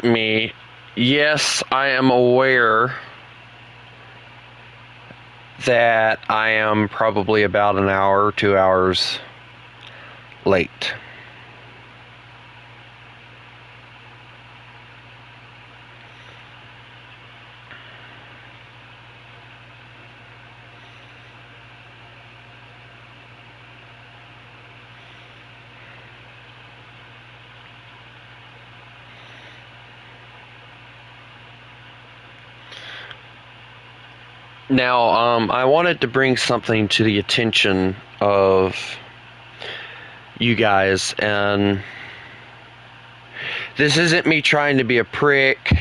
me. Yes, I am aware that I am probably about an hour, 2 hours late. Now, I wanted to bring something to the attention of you guys, and this isn't me trying to be a prick.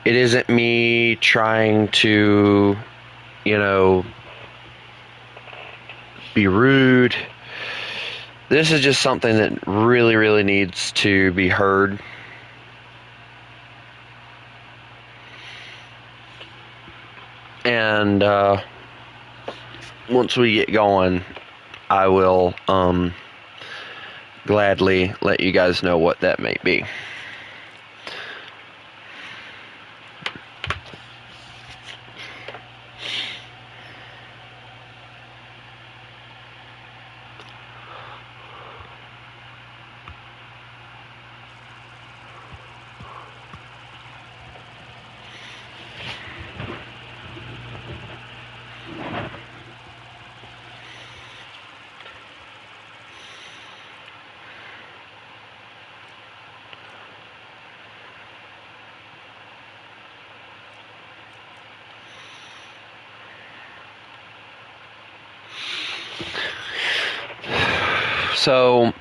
It isn't me trying to, be rude. This is just something that really, really needs to be heard. And once we get going, I will gladly let you guys know what that may be. So,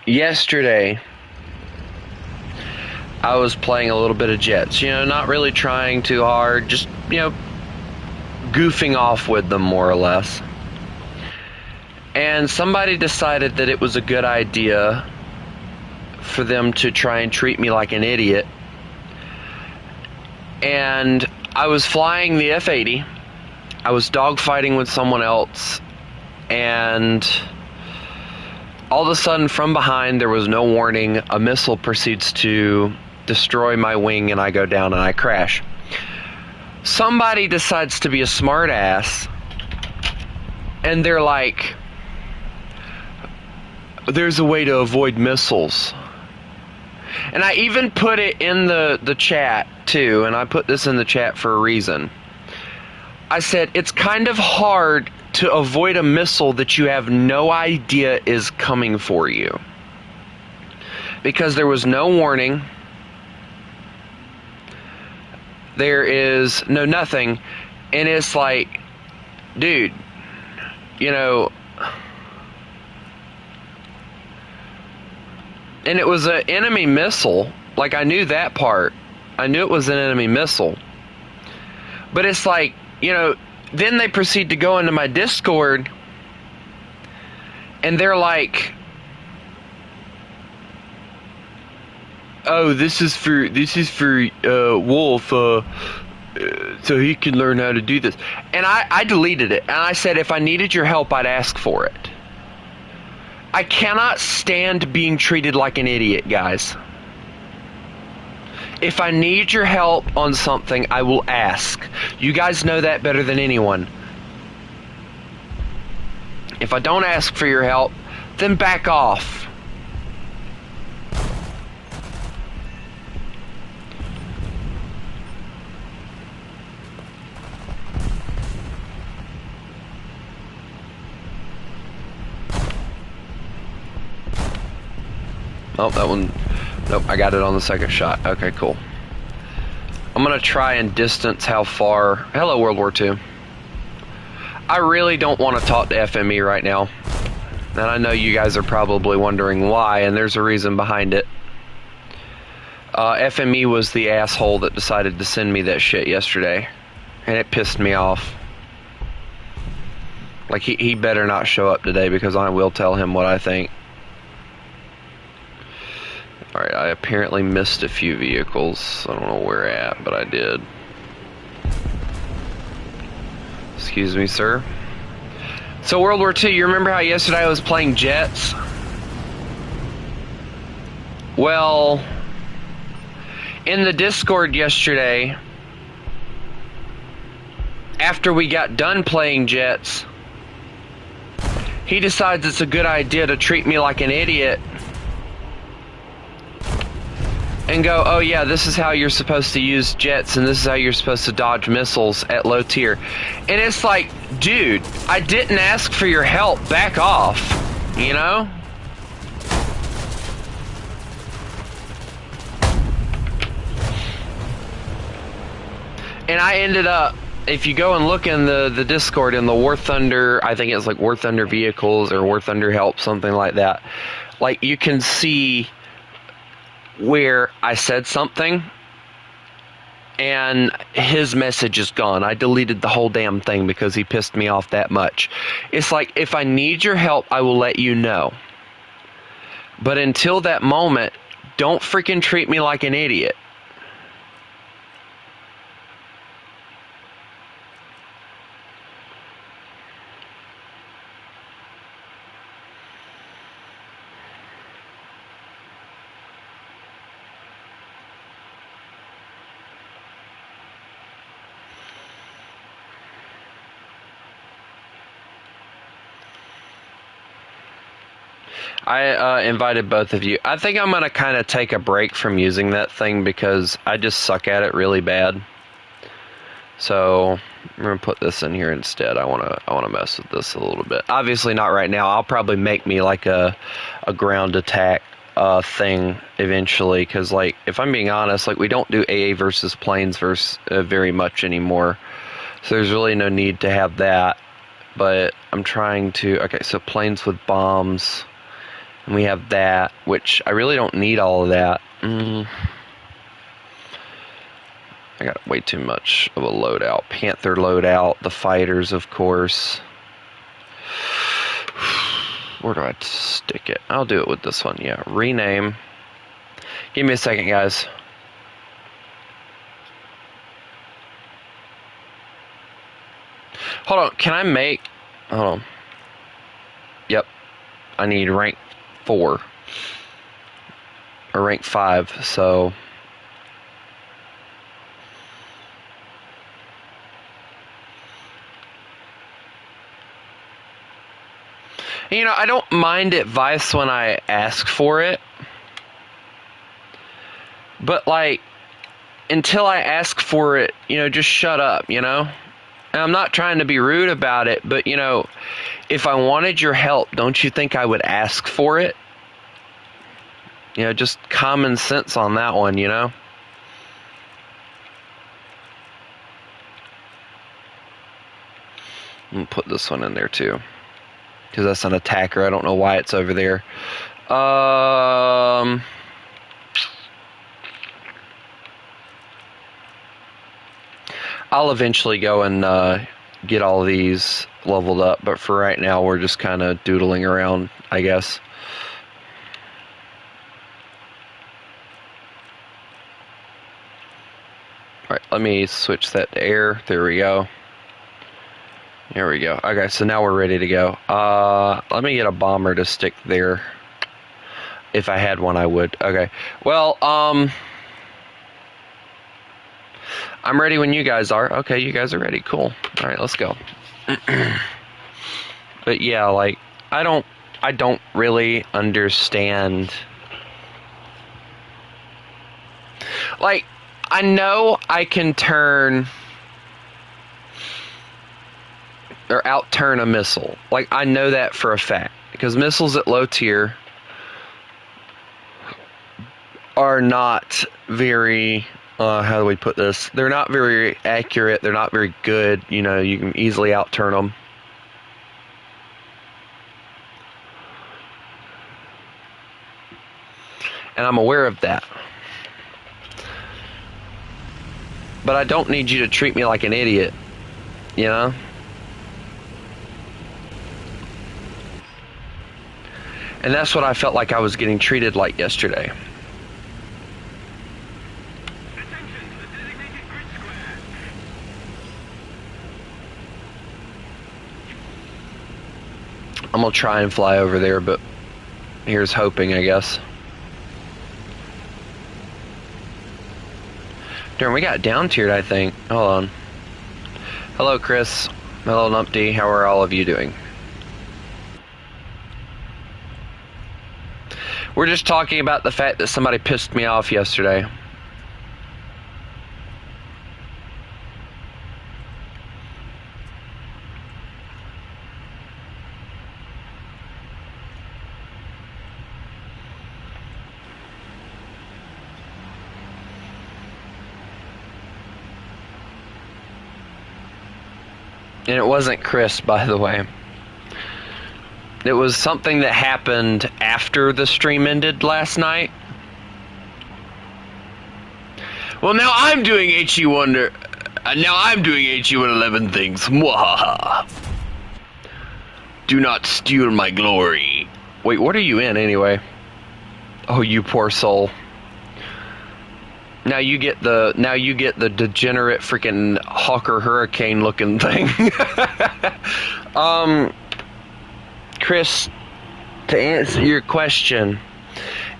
yesterday, I was playing a little bit of Jets, not really trying too hard, just, goofing off with them more or less. And somebody decided that it was a good idea for them to try and treat me like an idiot. And I was flying the F-80. I was dogfighting with someone else. And all of a sudden, from behind, there was no warning. A missile proceeds to destroy my wing, and I go down and I crash. Somebody decides to be a smart ass, and they're like, there's a way to avoid missiles. And I even put it in the chat, too, and I put this in the chat for a reason. I said, it's kind of hard to avoid a missile that you have no idea is coming for you. Because there was no warning. There is no nothing. And it's like, dude, and it was an enemy missile. Like, I knew that part. I knew it was an enemy missile. But it's like, then they proceed to go into my Discord, and they're like, oh, this is for Wolf, so he can learn how to do this. And I deleted it, and I said if I needed your help, I'd ask for it. I cannot stand being treated like an idiot, guys. If I need your help on something, I will ask. You guys know that better than anyone. If I don't ask for your help, then back off. Oh, that one. Nope, I got it on the second shot. Okay, cool. I'm going to try and distance how far... Hello, World War II. I really don't want to talk to FME right now. And I know you guys are probably wondering why, and there's a reason behind it. FME was the asshole that decided to send me that shit yesterday. And it pissed me off. Like, he better not show up today, because I will tell him what I think. Alright, I apparently missed a few vehicles. I don't know where at, but I did. Excuse me, sir. So, World War II, you remember how yesterday I was playing Jets? Well, in the Discord yesterday, after we got done playing Jets, he decides it's a good idea to treat me like an idiot and go, oh yeah, this is how you're supposed to use jets and this is how you're supposed to dodge missiles at low tier. And it's like, dude, I didn't ask for your help. Back off, you know? And I ended up, if you go and look in the Discord in the War Thunder, I think it's like War Thunder Vehicles or War Thunder Help, something like that. Like, you can see where I said something and his message is gone. I deleted the whole damn thing because he pissed me off that much. It's like, if I need your help, I will let you know. But until that moment, don't freaking treat me like an idiot. I invited both of you. I think I'm going to kind of take a break from using that thing because I just suck at it really bad. So I'm going to put this in here instead. I want to mess with this a little bit. Obviously not right now. I'll probably make me like a ground attack thing eventually, because like, if I'm being honest, like, we don't do AA versus planes very much anymore. So there's really no need to have that. But I'm trying to... Okay, so planes with bombs... And we have that, which I really don't need all of that. I got way too much of a loadout. Panther loadout, the fighters, of course. Where do I stick it? I'll do it with this one, yeah. Rename. Give me a second, guys. Hold on, can I make... Hold on. Yep. I need rank 4 or rank 5, so you know, I don't mind advice when I ask for it, but like, until I ask for it, you know, just shut up, you know? And I'm not trying to be rude about it, but you know, if I wanted your help, don't you think I would ask for it? You know, just common sense on that one, you know? I'm gonna put this one in there too, because that's an attacker. I don't know why it's over there. I'll eventually go and get all of these leveled up, but for right now we're just kind of doodling around, I guess. Alright, let me switch that to air. There we go. There we go. Okay, so now we're ready to go. Let me get a bomber to stick there. If I had one, I would. Okay. Well, I'm ready when you guys are. Okay, you guys are ready. Cool. Alright, let's go. But yeah, like, I don't really understand. Like, I know I can turn or outturn a missile. Like, I know that for a fact, because missiles at low tier are not very, how do we put this? They're not very accurate. They're not very good. You know, you can easily outturn them. And I'm aware of that. But I don't need you to treat me like an idiot, you know? And that's what I felt like I was getting treated like yesterday. I'm gonna try and fly over there, but here's hoping, I guess. Darn, we got down tiered, I think. Hold on. Hello, Chris. Hello, Numpty. How are all of you doing? We're just talking about the fact that somebody pissed me off yesterday. And it wasn't Chris, by the way. It was something that happened after the stream ended last night. Well, now I'm doing HE1. Now I'm doing HE111 things. Mwahaha. Do not steal my glory. Wait, what are you in anyway? Oh, you poor soul. Now you get the degenerate freaking Hawker Hurricane looking thing. Chris, to answer your question,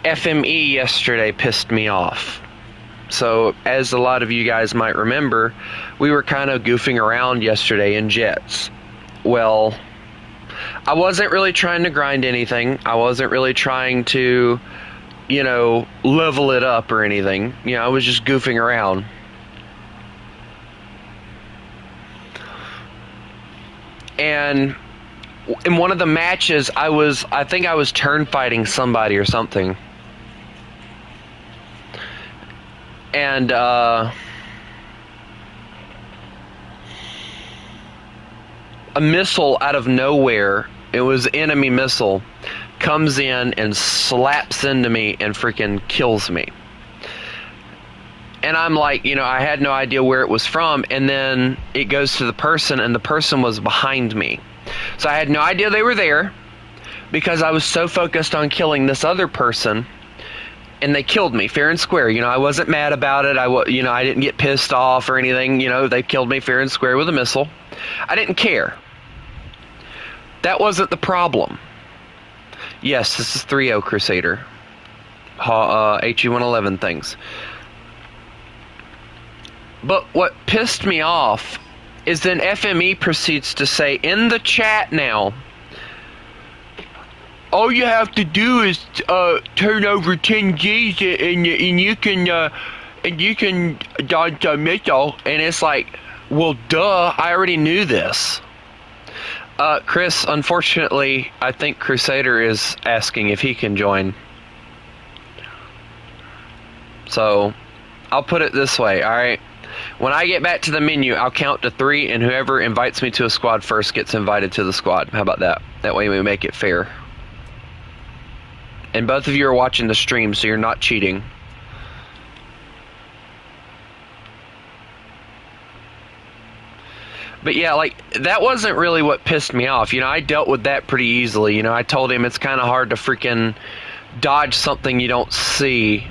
FME yesterday pissed me off. So, as a lot of you guys might remember, we were kind of goofing around yesterday in jets. Well, I wasn't really trying to grind anything. I wasn't really trying to, you know, level it up or anything. You know, I was just goofing around. And in one of the matches, I think I was turn fighting somebody or something. And, a missile out of nowhere, it was an enemy missile, comes in and slaps into me and freaking kills me. And I'm like, you know, I had no idea where it was from, and then it goes to the person, and the person was behind me. So I had no idea they were there, because I was so focused on killing this other person, and they killed me fair and square. You know, I wasn't mad about it. I didn't get pissed off or anything. You know, they killed me fair and square with a missile. I didn't care. That wasn't the problem. Yes, this is 3-0 Crusader. HE111 things. But what pissed me off is then FME proceeds to say in the chat now, all you have to do is turn over 10 G's and you can dodge a missile. And it's like, well, duh, I already knew this. Chris, unfortunately, I think Crusader is asking if he can join. So, I'll put it this way, alright? When I get back to the menu, I'll count to 3, and whoever invites me to a squad first gets invited to the squad. How about that? That way we make it fair. And both of you are watching the stream, so you're not cheating. But yeah, like, that wasn't really what pissed me off. You know, I dealt with that pretty easily. You know, I told him it's kind of hard to freaking dodge something you don't see.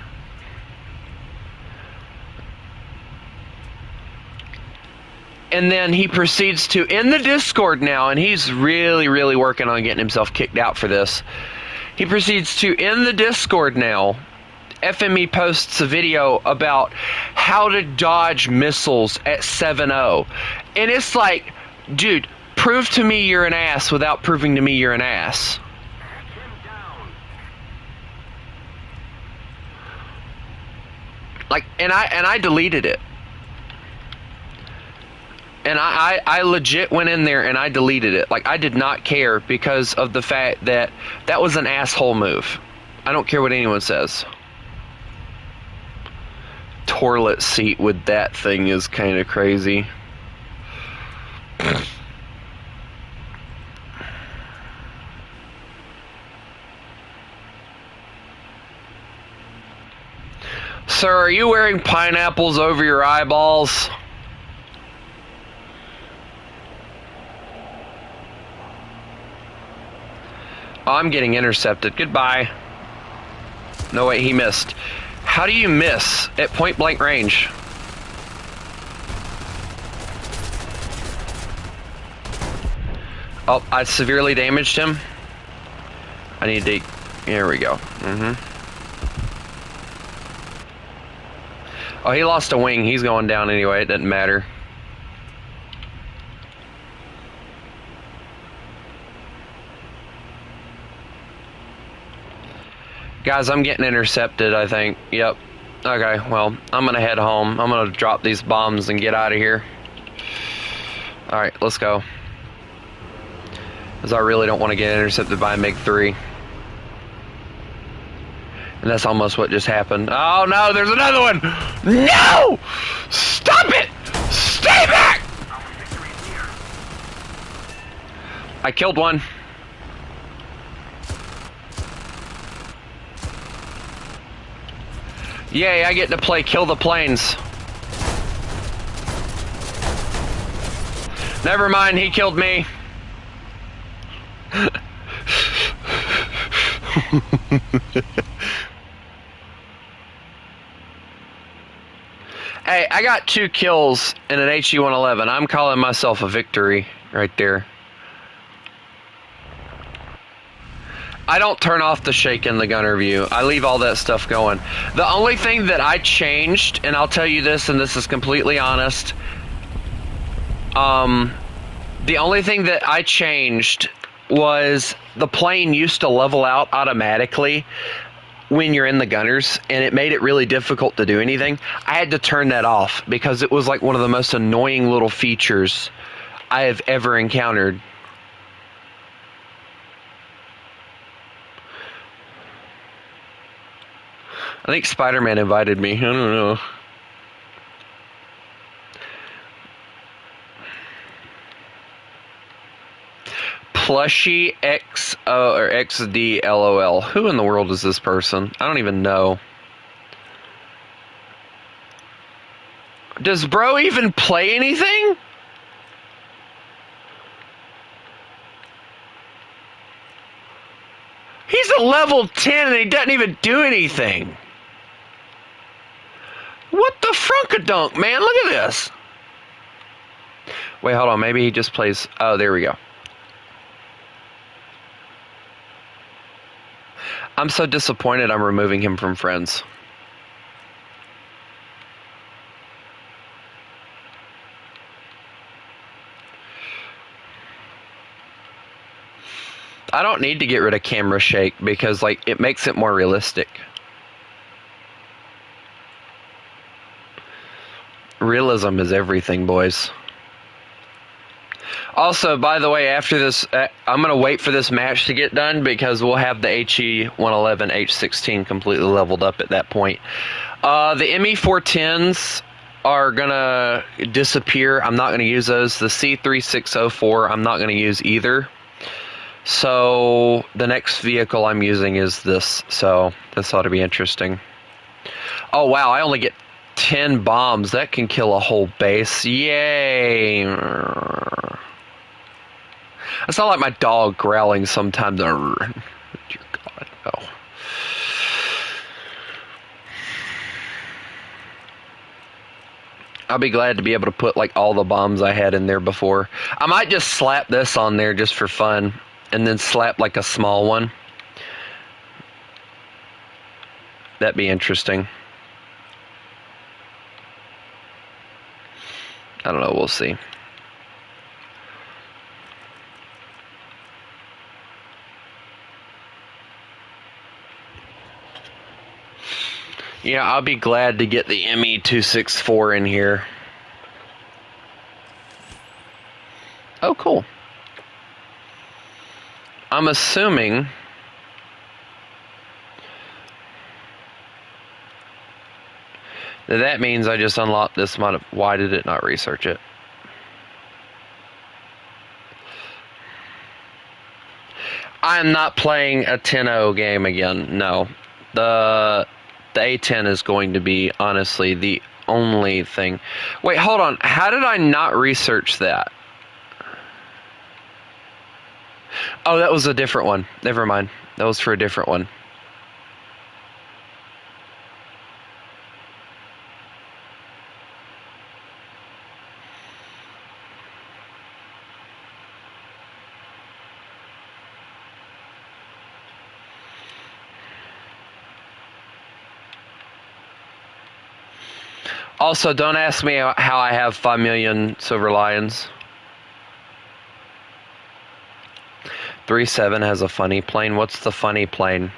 And then he proceeds to, in the Discord now, and he's really, really working on getting himself kicked out for this. He proceeds to, in the Discord now, FME posts a video about how to dodge missiles at 7-0. And it's like, dude, prove to me you're an ass without proving to me you're an ass. Like, and I deleted it. And I legit went in there and I deleted it. Like, I did not care because of the fact that that was an asshole move. I don't care what anyone says. Toilet seat with that thing is kind of crazy. Sir, are you wearing pineapples over your eyeballs? Oh, I'm getting intercepted. Goodbye. No, wait, he missed. How do you miss at point blank range? Oh, I severely damaged him. I need to... Here we go. Oh, he lost a wing. He's going down anyway. It doesn't matter. Guys, I'm getting intercepted, I think. Yep. Okay, well, I'm gonna head home. I'm gonna drop these bombs and get out of here. Alright, let's go. Because I really don't want to get intercepted by a MiG-3. And that's almost what just happened. Oh no, there's another one! No! Stop it! Stay back! I killed one. Yay, I get to play Kill the Planes. Never mind, he killed me. Hey, I got 2 kills in an HE-111. I'm calling myself a victory right there. I don't turn off the shake in the gunner view. I leave all that stuff going. The only thing that I changed, and I'll tell you this, and this is completely honest, the only thing that I changed was the plane used to level out automatically when you're in the gunners, and it made it really difficult to do anything. I had to turn that off because it was like one of the most annoying little features I have ever encountered. I think Spider-Man invited me. I don't know. Plushy XO or XD LOL. Who in the world is this person? I don't even know. Does bro even play anything? He's a level 10 and he doesn't even do anything. What the frunkadunk, man? Look at this. Wait, hold on. Maybe he just plays... Oh, there we go. I'm so disappointed I'm removing him from friends. I don't need to get rid of camera shake because, like, it makes it more realistic. Realism is everything, boys. Also, by the way, after this, I'm going to wait for this match to get done because we'll have the HE-111 H-16 completely leveled up at that point. The ME-410s are going to disappear. I'm not going to use those. The C-3604, I'm not going to use either. So the next vehicle I'm using is this. So this ought to be interesting. Oh, wow, I only get 10 bombs. That can kill a whole base. Yay. I sound like my dog growling sometimes. Dear God, oh. I'll be glad to be able to put like all the bombs I had in there before. I might just slap this on there just for fun, and then slap like a small one. That'd be interesting. I don't know, we'll see. Yeah, I'll be glad to get the ME-264 in here. Oh, cool. I'm assuming... that means I just unlocked this mod. Why did it not research it? I'm not playing a 10-0 game again, no. The A10 is going to be, honestly, the only thing. Wait, hold on. How did I not research that? Oh, that was a different one. Never mind. That was for a different one. Also, don't ask me how I have 5 million Silver Lions. 3-7 has a funny plane. What's the funny plane?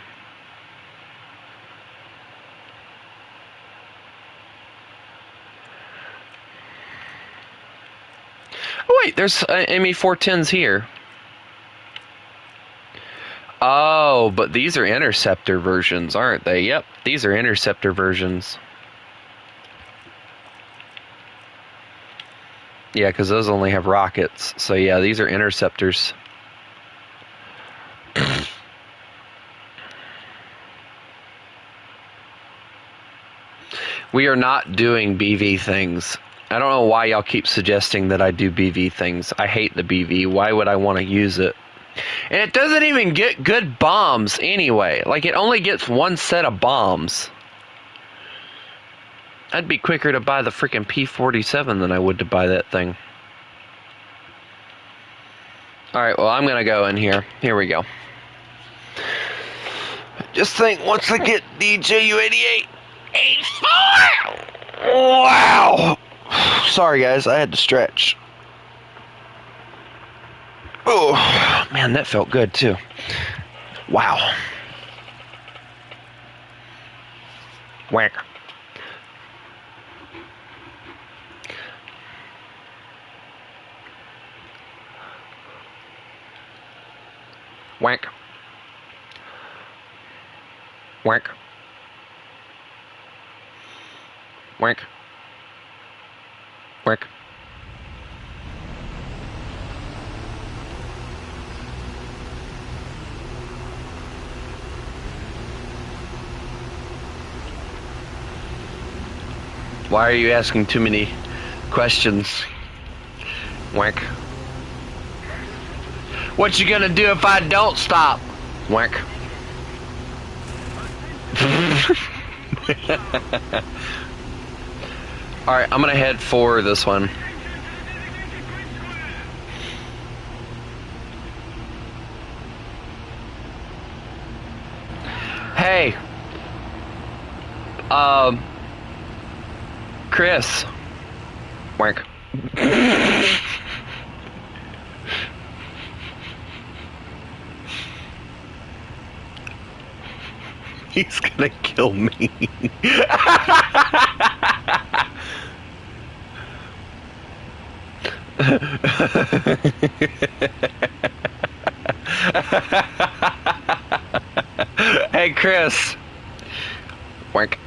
Oh wait, there's ME-410s here. Oh, but these are interceptor versions, aren't they? Yep, these are interceptor versions. Yeah, because those only have rockets. So yeah, these are interceptors. We are not doing BV things. I don't know why y'all keep suggesting that I do BV things. I hate the BV. Why would I want to use it? And it doesn't even get good bombs anyway. Like, it only gets one set of bombs. I'd be quicker to buy the freaking P-47 than I would to buy that thing. Alright, well, I'm going to go in here. Here we go. Just think, once I get DJU-88... 84! Wow! Sorry, guys, I had to stretch. Oh, man, that felt good, too. Wow. Whack. Whack. Whack. Whack. Whack. Why are you asking too many questions? Whack. What you gonna do if I don't stop? Whack. Alright, I'm gonna head for this one. Hey. Chris. Whack. He's gonna kill me. Hey, Chris. Whack.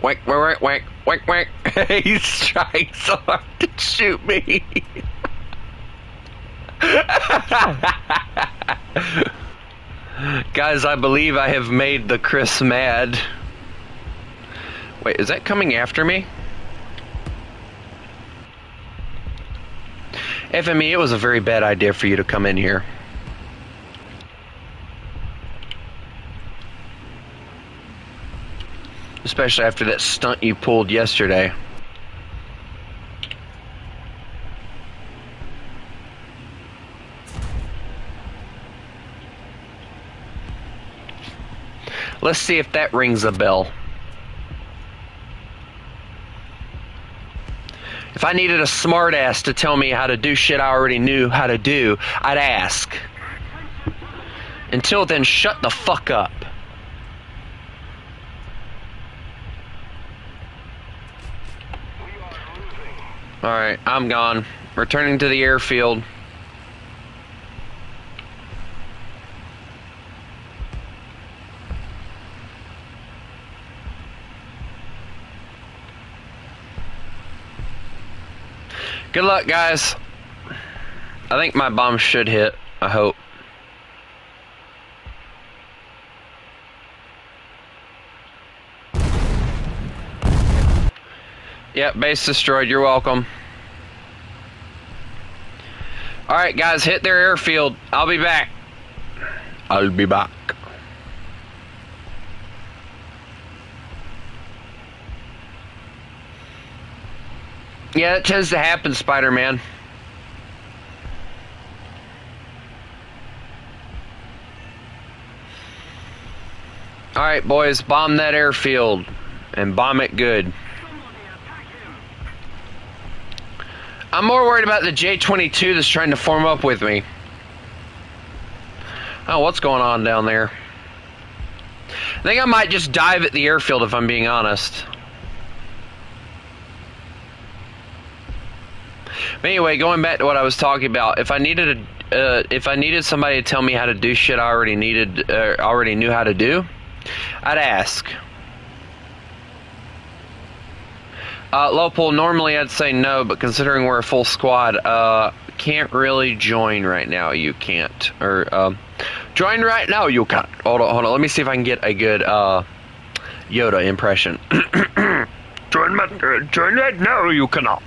Whack, whack, whack, whack, whack. He's trying so hard to shoot me. Guys, I believe I have made the Chris mad. Wait, is that coming after me? FME, it was a very bad idea for you to come in here. Especially after that stunt you pulled yesterday. Let's see if that rings a bell. If I needed a smartass to tell me how to do shit I already knew how to do, I'd ask. Until then, shut the fuck up. Alright, I'm gone. Returning to the airfield. Good luck, guys. I think my bomb should hit. I hope. Yep, base destroyed. You're welcome. Alright, guys, hit their airfield. I'll be back. I'll be back. Yeah, that tends to happen, Spider-Man. Alright, boys, bomb that airfield. And bomb it good. I'm more worried about the J-22 that's trying to form up with me. Oh, what's going on down there? I think I might just dive at the airfield if I'm being honest. But anyway, going back to what I was talking about, if I needed somebody to tell me how to do shit I already knew how to do, I'd ask. Lopel, normally I'd say no, but considering we're a full squad, can't really join right now. You can't. Or, join right now, you can't. Hold on. Let me see if I can get a good, Yoda impression. Join right now, you cannot.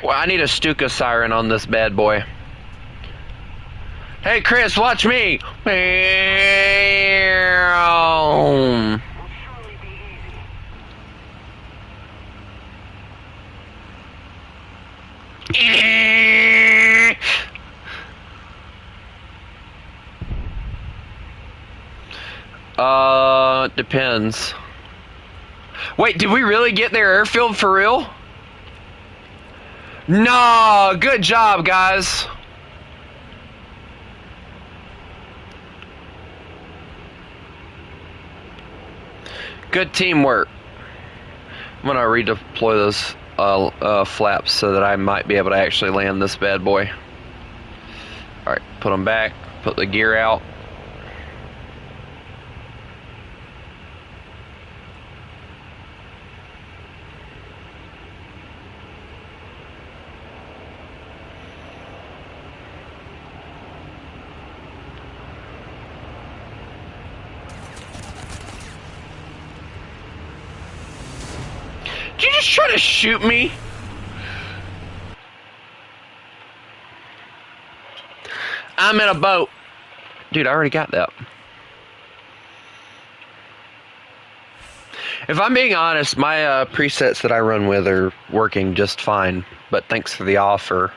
Well, I need a Stuka siren on this bad boy. Hey, Chris, watch me. Depends. Wait, did we really get their airfield for real? No, good job, guys. Good teamwork. I'm gonna redeploy those flaps so that I might be able to actually land this bad boy. Alright, put them back, put the gear out. Did you just try to shoot me? I'm in a boat. Dude, I already got that. If I'm being honest, my presets that I run with are working just fine. But thanks for the offer.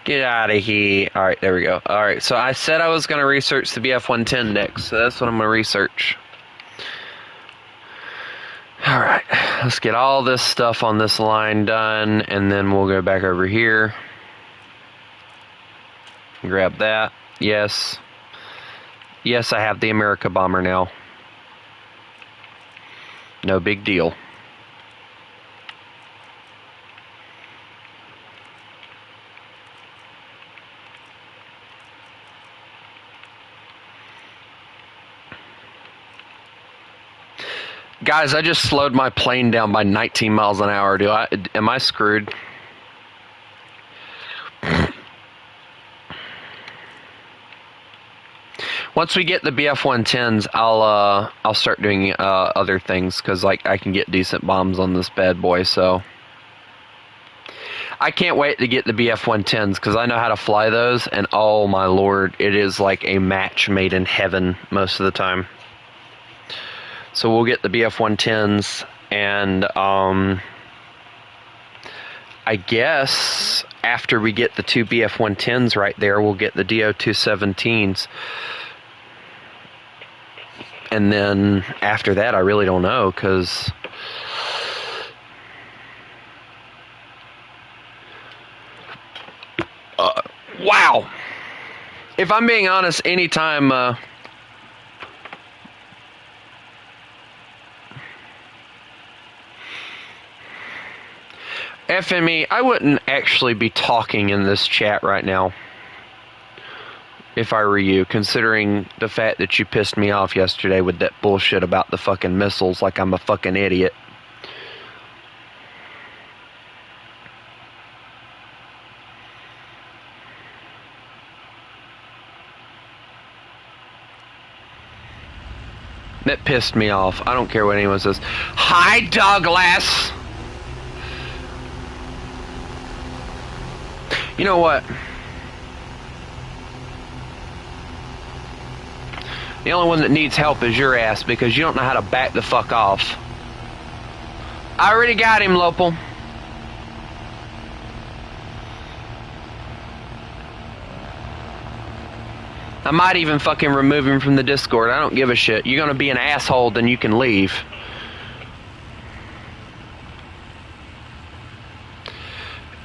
Get out of here. Alright, there we go. Alright, so I said I was going to research the BF-110 next. So that's what I'm going to research. Alright, let's get all this stuff on this line done, and then we'll go back over here. Grab that. Yes. Yes, I have the America bomber now. No big deal. Guys, I just slowed my plane down by 19 miles an hour. Am I screwed? Once we get the BF-110s, I'll start doing other things, because like I can get decent bombs on this bad boy. So I can't wait to get the BF-110s, because I know how to fly those, and oh my lord, it is like a match made in heaven most of the time. So we'll get the BF-110s, and I guess after we get the two BF-110s right there, we'll get the DO-217s. And then after that, I really don't know, because wow. If I'm being honest, anytime FME, I wouldn't actually be talking in this chat right now if I were you, considering the fact that you pissed me off yesterday with that bullshit about the fucking missiles like I'm a fucking idiot. That pissed me off. I don't care what anyone says. Hi, Douglas! You know what? The only one that needs help is your ass because you don't know how to back the fuck off. I already got him, Lopal. I might even fucking remove him from the Discord. I don't give a shit. You're gonna be an asshole, then you can leave.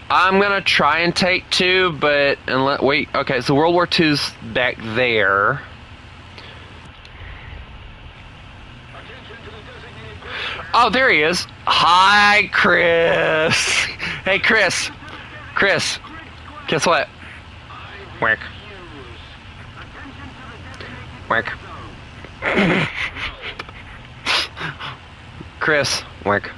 I'm gonna try and take 2, but wait. Okay, so World War II's back there. Oh, there he is. Hi, Chris. Hey, Chris. Chris. Guess what? Work. Work. Chris. Work.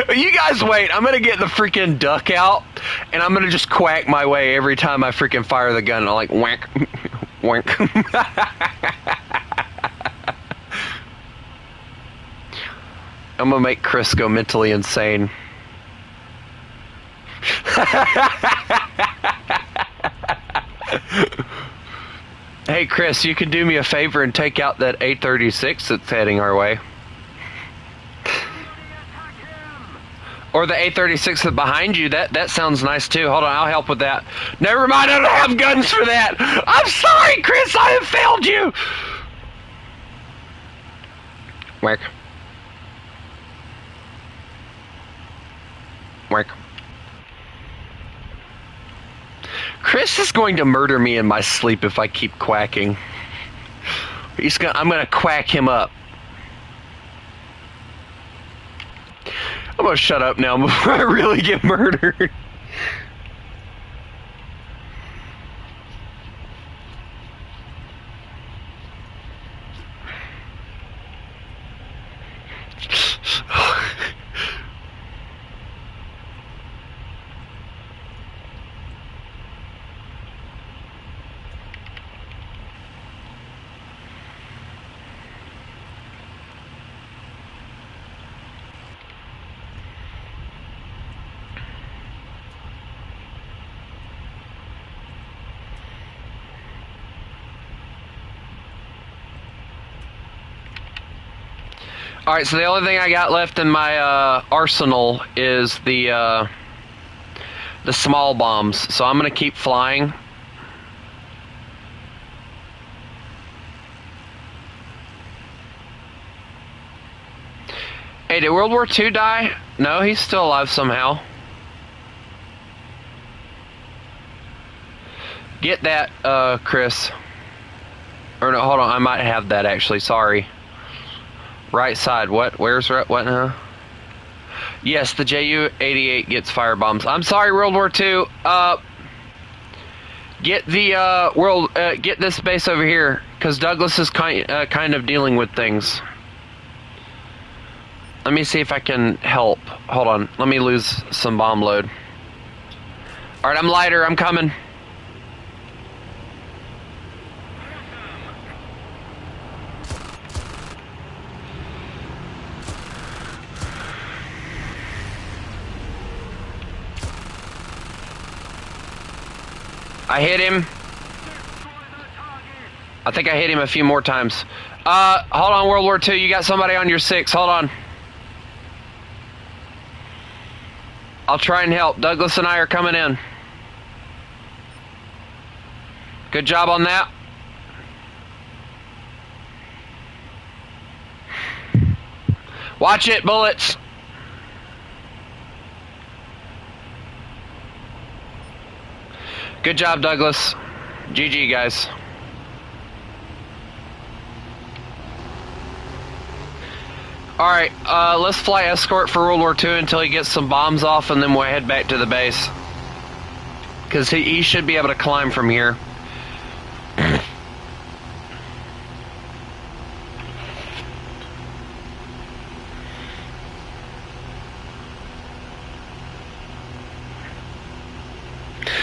You guys wait. I'm gonna get the freaking duck out, and I'm gonna just quack my way every time I freaking fire the gun. I'm like, whack. Whack. I'm gonna make Chris go mentally insane. Hey Chris, you can do me a favor and take out that A-36 that's heading our way. Or the A-36 that's behind you. That sounds nice too. Hold on, I'll help with that. Never mind, I don't have guns for that. I'm sorry, Chris, I have failed you. Work. Work. Chris is going to murder me in my sleep if I keep quacking. I'm gonna quack him up. I'm gonna shut up now before I really get murdered. Alright, so the only thing I got left in my arsenal is the small bombs. So I'm going to keep flying. Hey, did World War II die? No, he's still alive somehow. Get that, Chris. Or no, hold on, I might have that actually, sorry. Right side, what? Where's what now? Yes, the Ju-88 gets firebombs. I'm sorry, World War II. Get the get this base over here, because Douglas is kind of dealing with things. Let me see if I can help. Hold on, let me lose some bomb load. All right, I'm lighter. I'm coming. I hit him. I think I hit him a few more times. Hold on, World War II. You got somebody on your 6. Hold on. I'll try and help. Douglas and I are coming in. Good job on that. Watch it, bullets. Good job, Douglas. GG, guys. Alright, let's fly escort for World War II until he gets some bombs off, and then we'll head back to the base. Because he should be able to climb from here.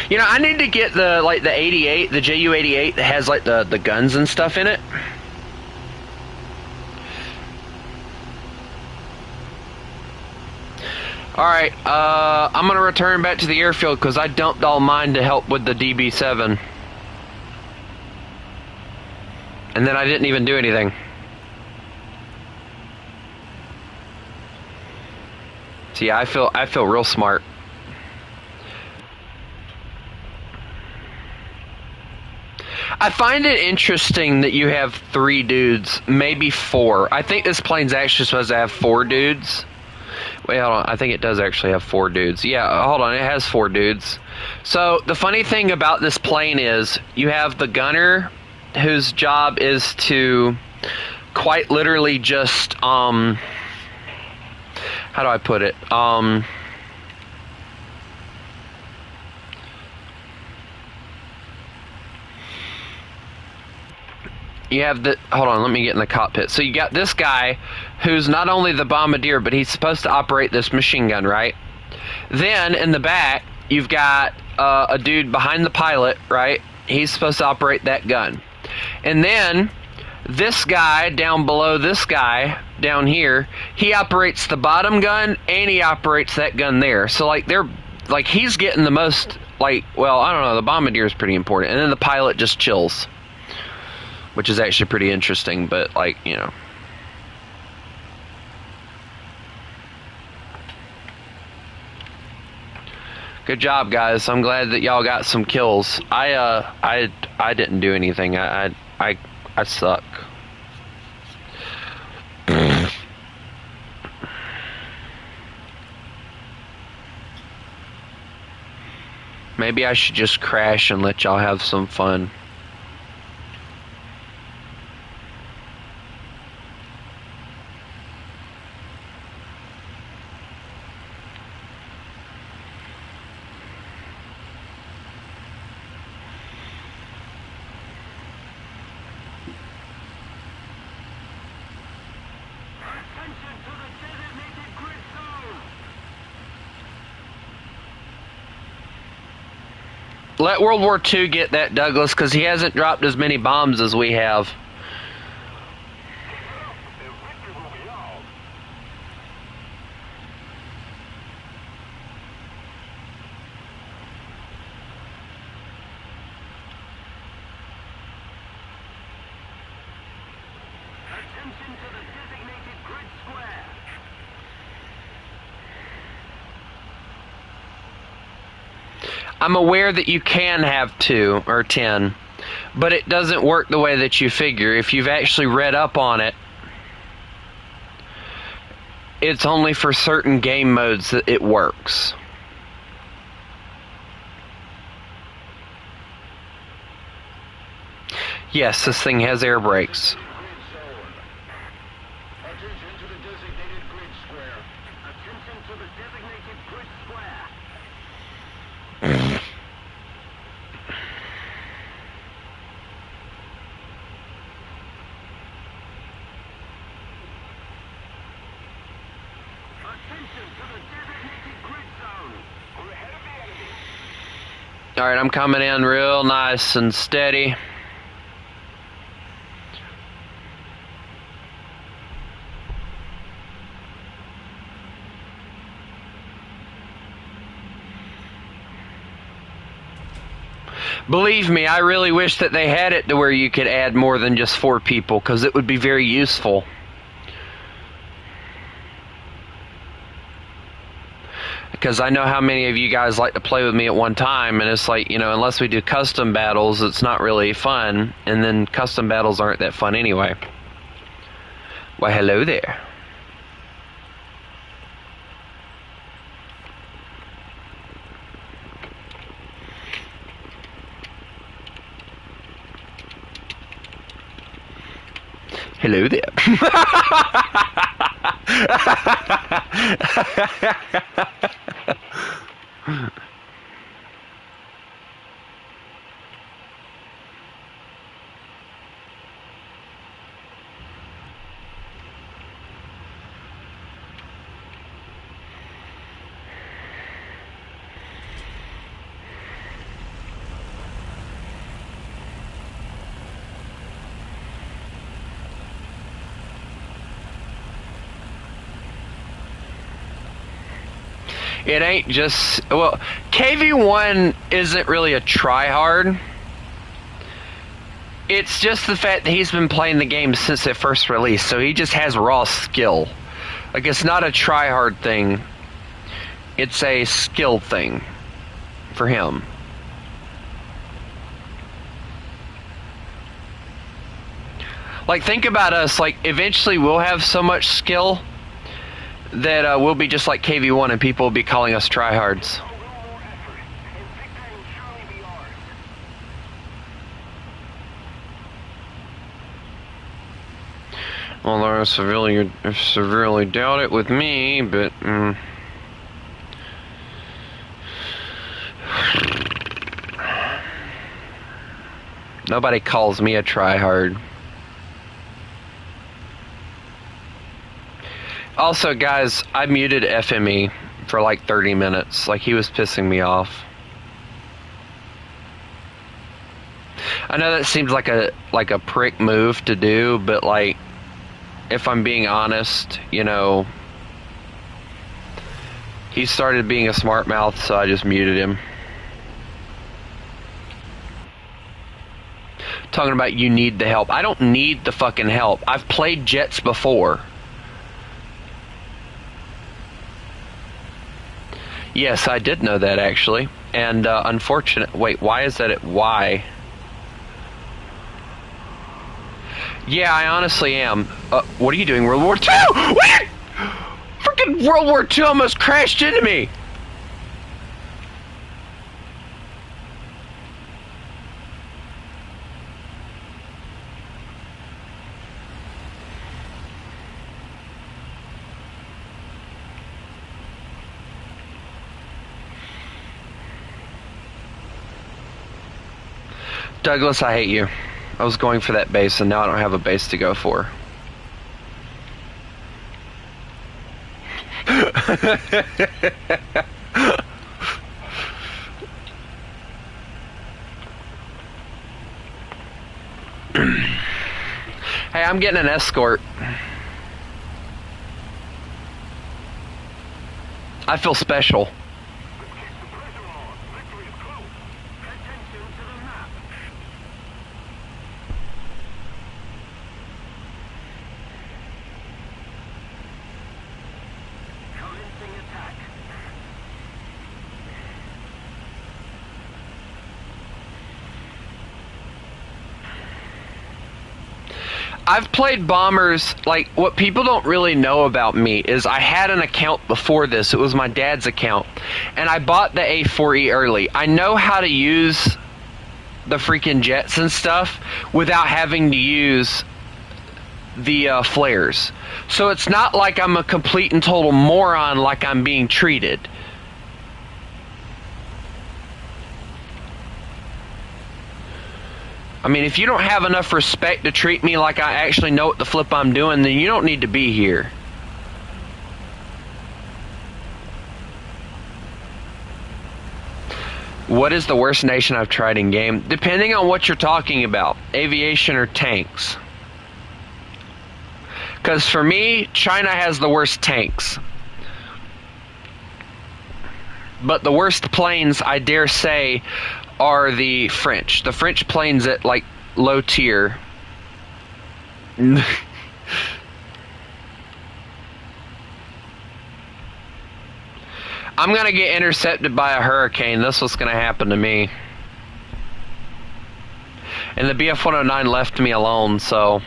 You know, I need to get the 88, the Ju-88 that has like the guns and stuff in it. Alright, I'm gonna return back to the airfield because I dumped all mine to help with the DB7. And then I didn't even do anything. See, I feel real smart. I find it interesting that you have 3 dudes, maybe 4. I think this plane's actually supposed to have 4 dudes. Wait, hold on. I think it does actually have 4 dudes. Yeah, hold on. It has 4 dudes. So the funny thing about this plane is you have the gunner whose job is to quite literally just, how do I put it? You have the, hold on, let me get in the cockpit. So you got this guy who's not only the bombardier, but he's supposed to operate this machine gun, right? Then in the back, you've got a dude behind the pilot, right? He's supposed to operate that gun. And then this guy down below this guy down here, he operates the bottom gun and he operates that gun there. So like they're like he's getting the most, like, well, I don't know, the bombardier is pretty important. And then the pilot just chills, which is actually pretty interesting, but like, you know. Good job, guys. I'm glad that y'all got some kills. I didn't do anything. I suck. Maybe I should just crash and let y'all have some fun. Let World War II get that, Douglas, because he hasn't dropped as many bombs as we have. I'm aware that you can have 2 or 10, but it doesn't work the way that you figure. If you've actually read up on it, it's only for certain game modes that it works. Yes, this thing has air brakes. Alright, I'm coming in real nice and steady. Believe me, I really wish that they had it to where you could add more than just 4 people, because it would be very useful. Because I know how many of you guys like to play with me at one time, and it's like, you know, unless we do custom battles, it's not really fun, and then custom battles aren't that fun anyway. Why, hello there. Hello there. It ain't just, well, KV1 isn't really a try-hard. It's just the fact that he's been playing the game since it first released, so he just has raw skill. Like, it's not a try-hard thing. It's a skill thing for him. Like, think about us. Like, eventually we'll have so much skill that we'll be just like KV1 and people will be calling us tryhards. Although I severely doubt it with me, but nobody calls me a tryhard. Also, guys, I muted FME for like 30 minutes. Like, he was pissing me off. I know that seems like a prick move to do, but like, if I'm being honest, you know, he started being a smart mouth, so I just muted him. Talking about you need the help. I don't need the fucking help. I've played Jets before. Yes, I did know that, actually. And unfortunate. Wait, why is that? Why? Yeah, I honestly am. What are you doing, World War II? What? Freaking World War II almost crashed into me. Douglas, I hate you. I was going for that base, and now I don't have a base to go for. Hey, I'm getting an escort. I feel special. I've played bombers. Like, what people don't really know about me is I had an account before this. It was my dad's account, and I bought the A4E early. I know how to use the freaking jets and stuff without having to use the flares. So it's not like I'm a complete and total moron like I'm being treated. I mean, if you don't have enough respect to treat me like I actually know what the flip I'm doing, then you don't need to be here. What is the worst nation I've tried in game? Depending on what you're talking about, aviation or tanks. Because for me, China has the worst tanks. But the worst planes, I dare say, are the French. The French planes at, like, low tier. I'm gonna get intercepted by a hurricane. That's what's gonna happen to me. And the BF-109 left me alone, so...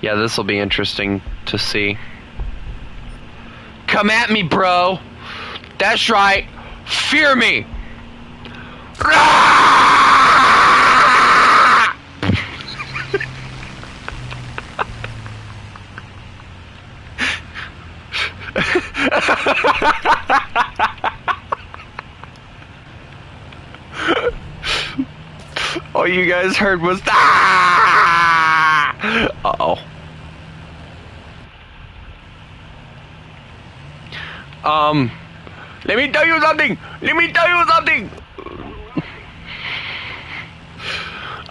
yeah, this will be interesting to see. Come at me, bro! That's right! Fear me! All you guys heard was uh-oh. Let me tell you something! Let me tell you something!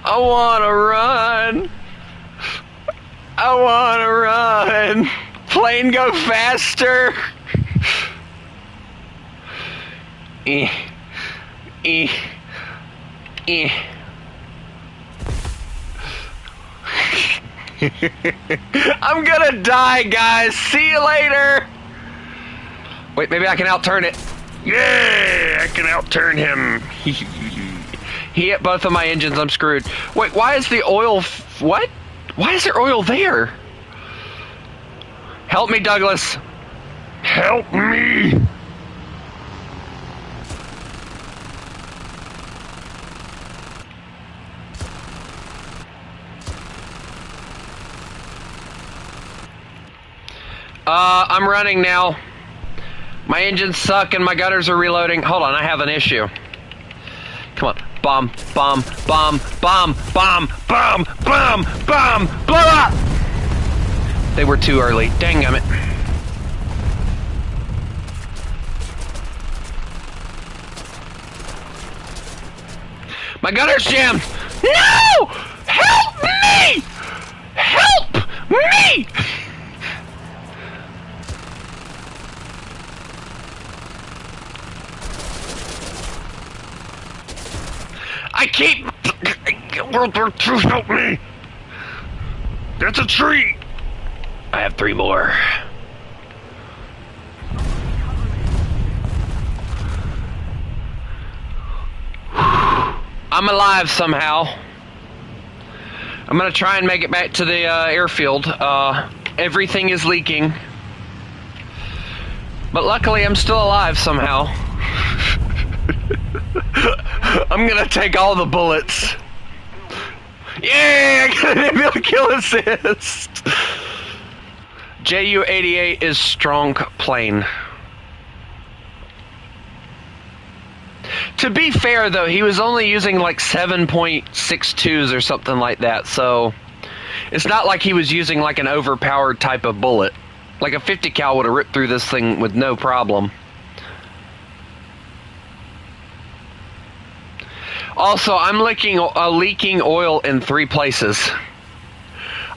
I wanna run! I wanna run! Plane go faster! I'm gonna die, guys. See you later. Wait, maybe I can outturn it. Yeah, I can outturn him. He hit both of my engines. I'm screwed. Wait, why is the oil... what? Why is there oil there? Help me, Douglas. Help me. I'm running now. My engines suck and my gunners are reloading. Hold on, I have an issue. Come on. Bomb, bomb, bomb, bomb, bomb, bomb, bomb, bomb, blow up! They were too early. Danggummit. My gunner's jammed! No! Help me! Help me! I keep... World War II, help me! That's a tree! I have 3 more. I'm alive somehow. I'm gonna try and make it back to the airfield. Everything is leaking. But luckily I'm still alive somehow. I'm gonna take all the bullets. Yeah, I got an able kill assist. Ju-88 is strong plane. To be fair though, he was only using like 7.62s or something like that, so it's not like he was using like an overpowered type of bullet. Like a 50 cal would have ripped through this thing with no problem. Also, I'm leaking oil in 3 places.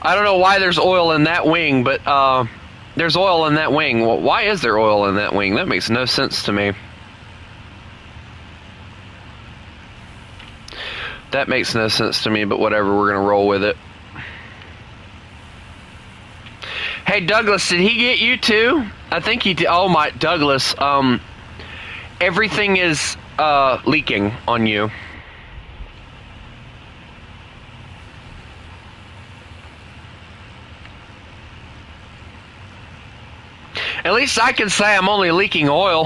I don't know why there's oil in that wing, but there's oil in that wing. Well, why is there oil in that wing? That makes no sense to me. That makes no sense to me, but whatever, we're gonna roll with it. Hey, Douglas, did he get you too? I think he did. Oh my, Douglas, everything is leaking on you. At least I can say I'm only leaking oil.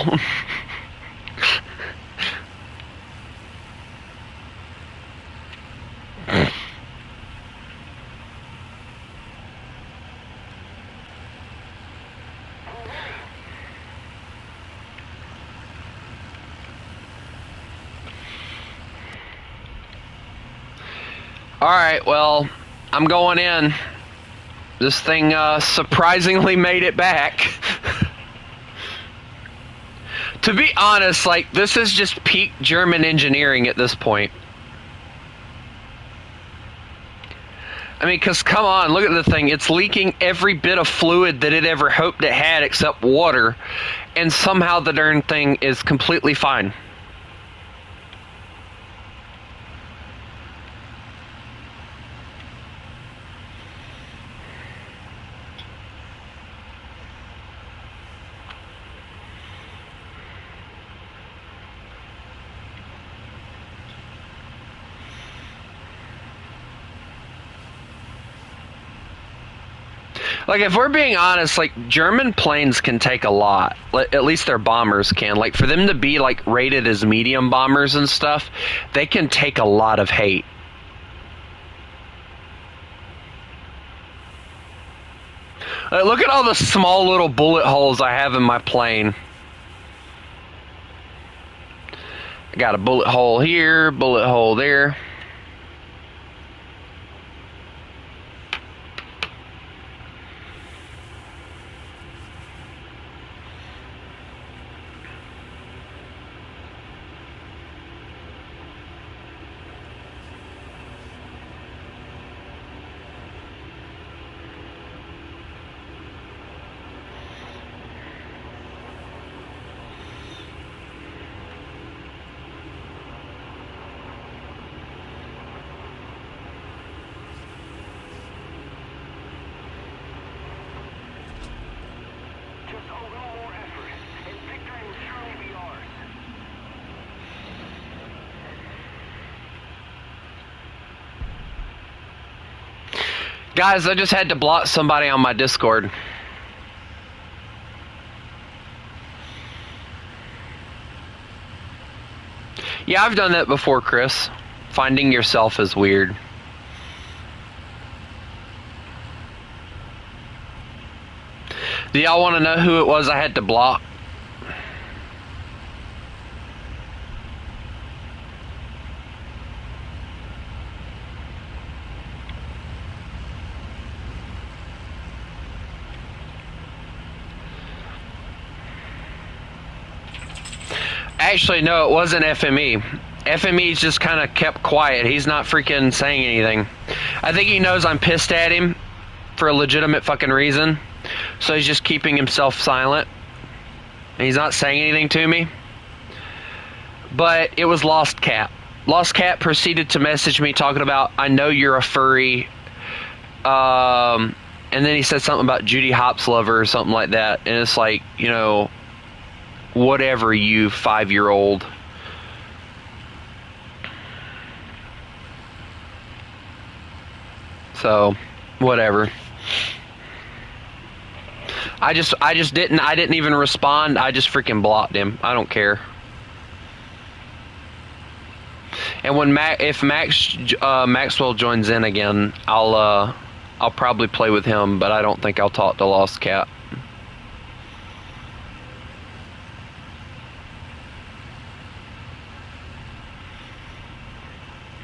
Alright, well, I'm going in. This thing surprisingly made it back. To be honest, like, this is just peak German engineering at this point. I mean, because come on, look at the thing. It's leaking every bit of fluid that it ever hoped it had except water. And somehow the darn thing is completely fine. Like, if we're being honest, like, German planes can take a lot. At least their bombers can. Like, for them to be, like, rated as medium bombers and stuff, they can take a lot of hate. Look at all the small little bullet holes I have in my plane. I got a bullet hole here, bullet hole there. Guys, I just had to block somebody on my Discord. Yeah, I've done that before, Chris. Finding yourself is weird. Do y'all want to know who it was I had to block? Actually, no, it wasn't FME. FME's just kind of kept quiet. He's not freaking saying anything. I think he knows I'm pissed at him for a legitimate fucking reason. So he's just keeping himself silent. And he's not saying anything to me. But it was Lost Cat. Lost Cat proceeded to message me talking about, I know you're a furry. And then he said something about Judy Hopps lover or something like that. And it's like, you know, whatever, you 5-year-old. So, whatever. I didn't even respond. I just freaking blocked him. I don't care. And when if Maxwell joins in again, I'll probably play with him, but I don't think I'll talk to Lost Cat.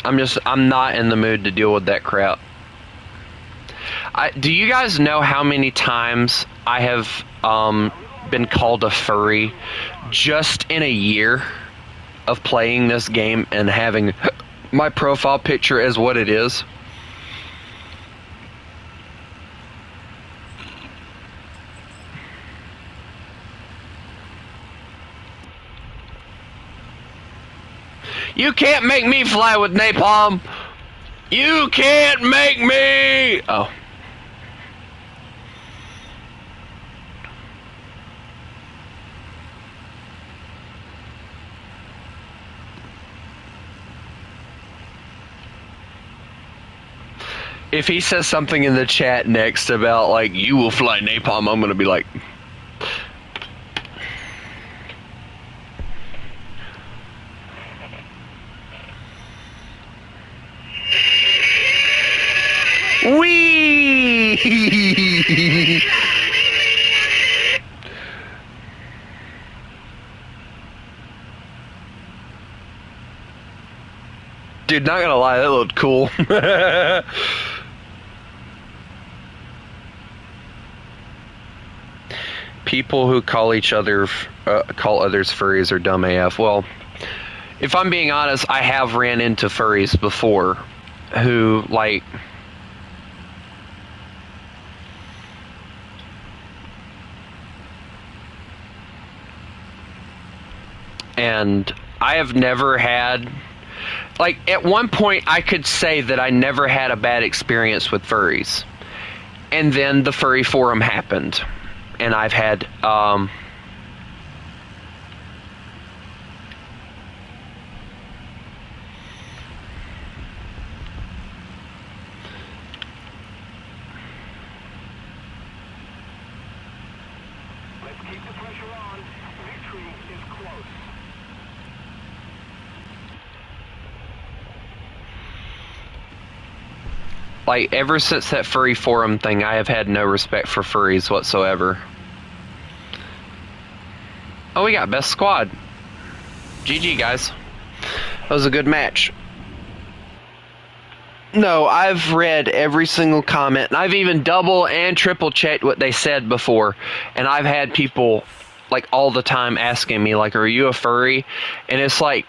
I'm not in the mood to deal with that crap. Do you guys know how many times I have been called a furry just in a year of playing this game and having my profile picture as what it is? You can't make me fly with napalm. You can't make me. Oh. If he says something in the chat next about, like, you will fly napalm, I'm gonna be like... Wee! Dude, not gonna lie, that looked cool. People who call others furries are dumb AF. Well, if I'm being honest, I have ran into furries before who, like... And I have never had... Like, at one point, I could say that I never had a bad experience with furries. And then the furry forum happened. And I've had... Let's keep the pressure on. Victory is close. Like, ever since that furry forum thing, I have had no respect for furries whatsoever. Oh, we got best squad. GG, guys. That was a good match. No, I've read every single comment, and I've even double and triple checked what they said before. And I've had people, like, all the time asking me, like, are you a furry? And it's like,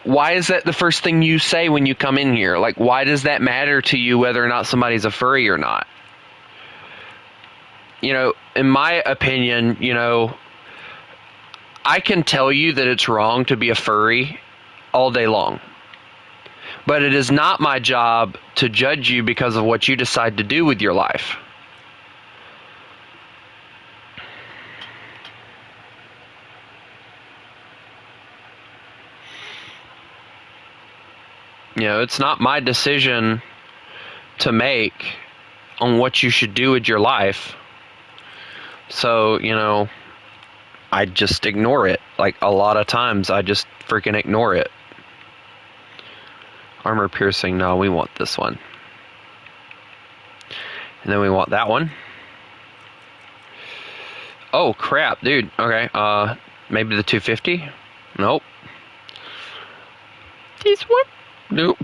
why is that the first thing you say when you come in here? Like, why does that matter to you whether or not somebody's a furry or not? You know, in my opinion, you know, I can tell you that it's wrong to be a furry all day long. But it is not my job to judge you because of what you decide to do with your life. You know, it's not my decision to make on what you should do with your life. So, you know, I just ignore it. Like, a lot of times I just freaking ignore it. Armor piercing, no, we want this one. And then we want that one. Oh, crap, dude. Okay, maybe the 250? Nope. This one? Nope.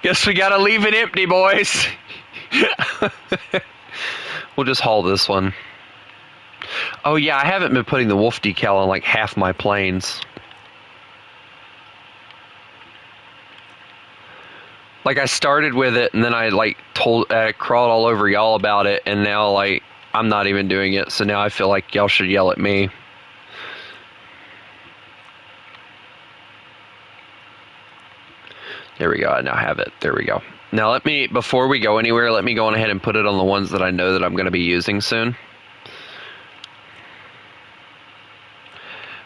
Guess we gotta leave it empty, boys. We'll just haul this one. Oh yeah, I haven't been putting the wolf decal on like half my planes. Like, I started with it and then I like crawled all over y'all about it, and now like I'm not even doing it, so now I feel like y'all should yell at me. There we go, I now have it. There we go. Now before we go anywhere, let me go on ahead and put it on the ones that I know that I'm going to be using soon.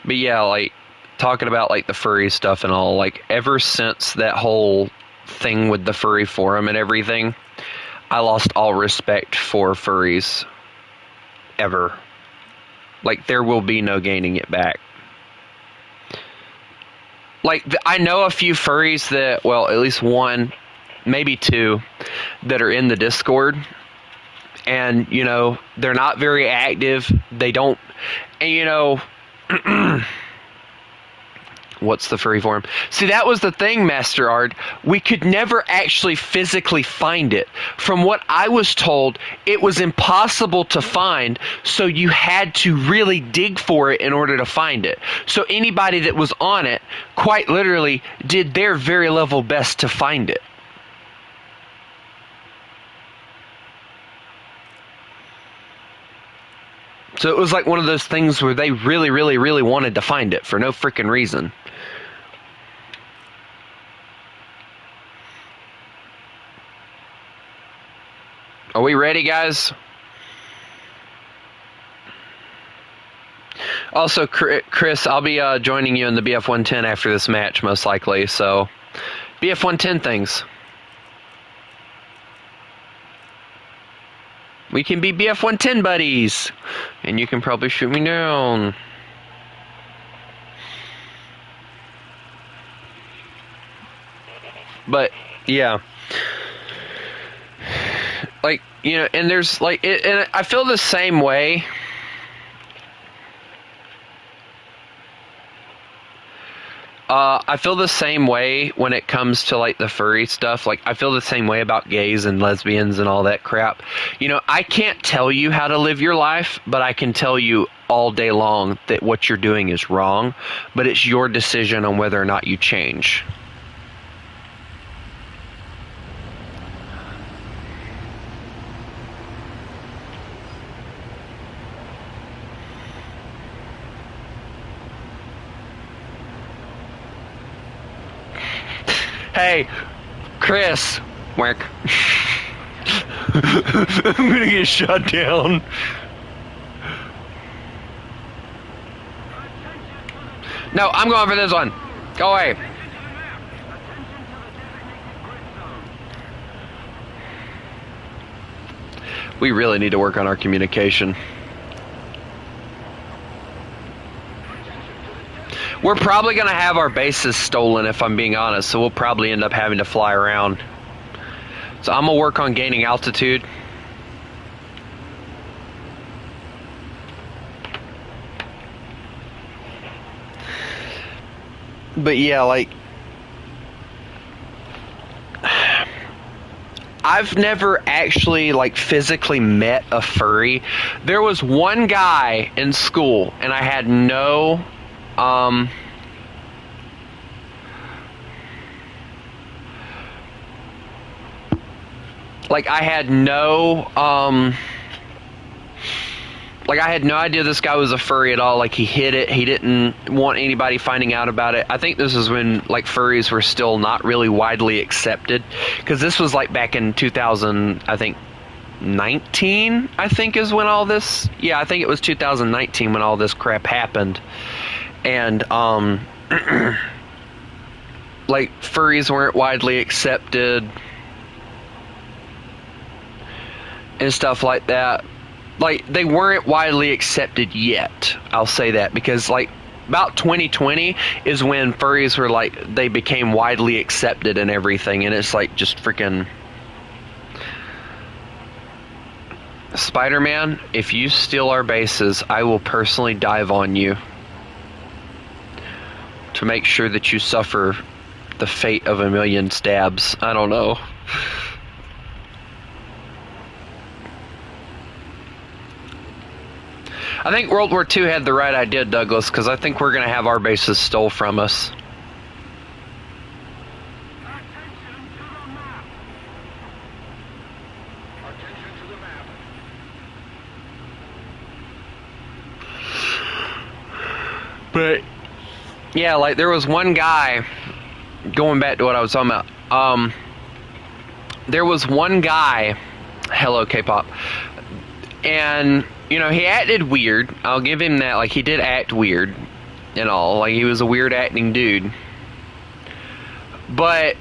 But yeah, like, talking about like the furry stuff and all, like, ever since that whole thing with the furry forum and everything, I lost all respect for furries. Ever. Like, there will be no gaining it back. Like, I know a few furries that, well, at least one, maybe two, that are in the Discord. And, you know, they're not very active. They don't, and, you know, what's the furry forum? See, that was the thing, Master Ard. We could never actually physically find it. From what I was told, it was impossible to find, so you had to really dig for it in order to find it. So anybody that was on it, quite literally, did their very level best to find it. So it was like one of those things where they really, really, really wanted to find it for no freaking reason. Are we ready, guys? Also, Chris, I'll be joining you in the BF-110 after this match, most likely. So, BF-110 things. We can be BF-110 buddies. And you can probably shoot me down. But, yeah. Like, you know, and there's, like, and I feel the same way. I feel the same way when it comes to, like, the furry stuff. Like, I feel the same way about gays and lesbians and all that crap. You know, I can't tell you how to live your life, but I can tell you all day long that what you're doing is wrong. But it's your decision on whether or not you change. Hey, Chris. Work. I'm gonna get shut down. No, I'm going for this one. Go away. We really need to work on our communication. We're probably going to have our bases stolen, if I'm being honest, so we'll probably end up having to fly around. So I'm going to work on gaining altitude. But yeah, like, I've never actually, like, physically met a furry. There was one guy in school, and I had no... like, I had no, like, I had no idea this guy was a furry at all. Like, he hid it. He didn't want anybody finding out about it. I think this is when, like, furries were still not really widely accepted. Because this was, like, back in 2000, I think, 19, I think, is when all this... Yeah, I think it was 2019 when all this crap happened. And, like, furries weren't widely accepted. and stuff like that, like, they weren't widely accepted yet. I'll say that because, like, about 2020 is when furries were like, they became widely accepted and everything, and it's like just freaking. Spider-Man, if you steal our bases, I will personally dive on you to make sure that you suffer the fate of a million stabs. I don't know. I think World War II had the right idea, Douglas, because I think we're going to have our bases stole from us. Attention to the map. Attention to the map. But, yeah, like, there was one guy, going back to what I was talking about, there was one guy, hello K-pop, and, you know, he acted weird. I'll give him that. Like, he did act weird and all. Like, he was a weird acting dude. But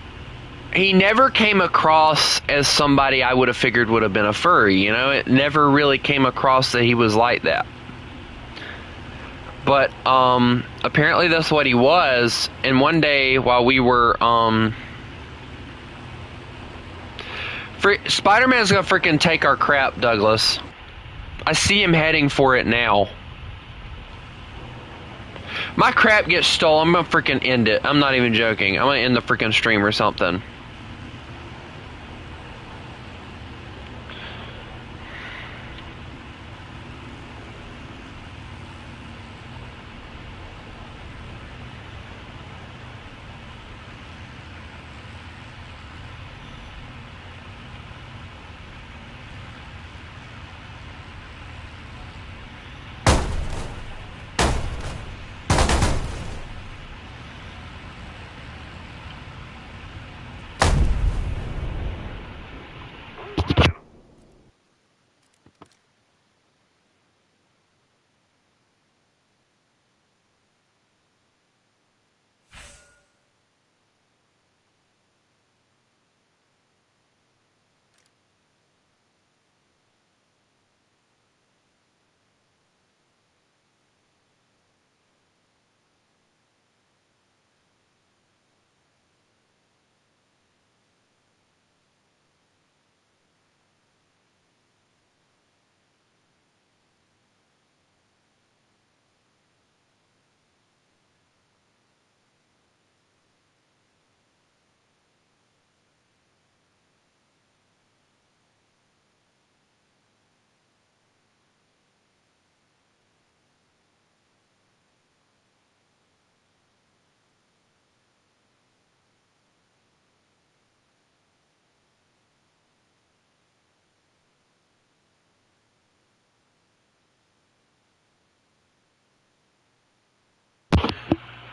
he never came across as somebody I would have figured would have been a furry, you know? It never really came across that he was like that. But, apparently that's what he was. And one day, while we were, Spider-Man's gonna freaking take our crap, Douglas. I see him heading for it now. My crap gets stolen, I'm gonna freaking end it. I'm not even joking. I'm gonna end the freaking stream or something.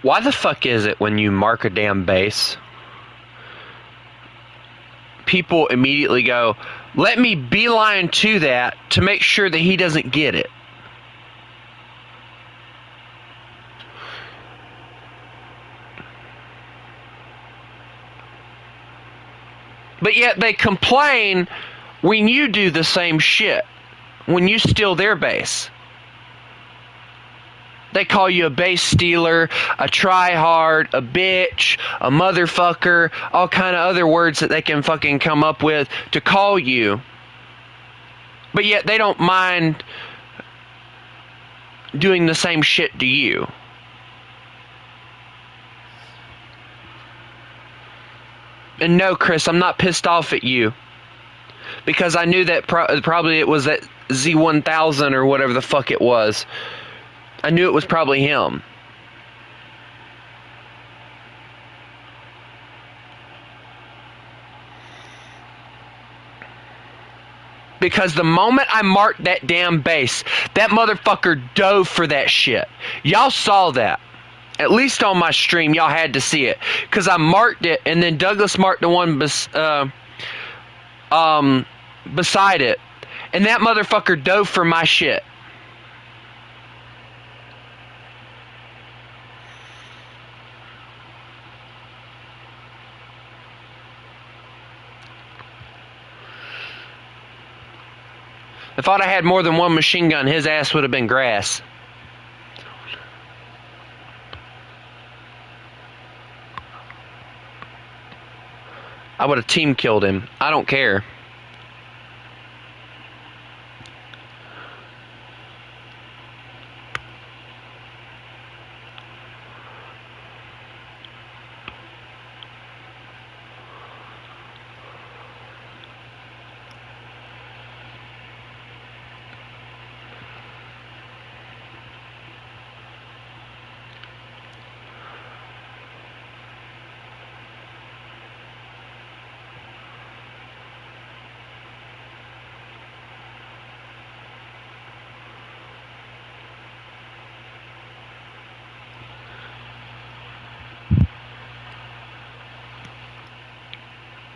Why the fuck is it when you mark a damn base, people immediately go, let me beeline to that to make sure that he doesn't get it? But yet they complain when you do the same shit, when you steal their base. They call you a base stealer, a tryhard, a bitch, a motherfucker, all kind of other words that they can fucking come up with to call you. But yet they don't mind doing the same shit to you. And no, Chris, I'm not pissed off at you. Because I knew that probably it was that Z1000 or whatever the fuck it was. I knew it was probably him. Because the moment I marked that damn base, that motherfucker dove for that shit. Y'all saw that. At least on my stream, y'all had to see it. Because I marked it, and then Douglas marked the one beside it. And that motherfucker dove for my shit. If I'd have had more than one machine gun, his ass would have been grass. I would have team killed him. I don't care.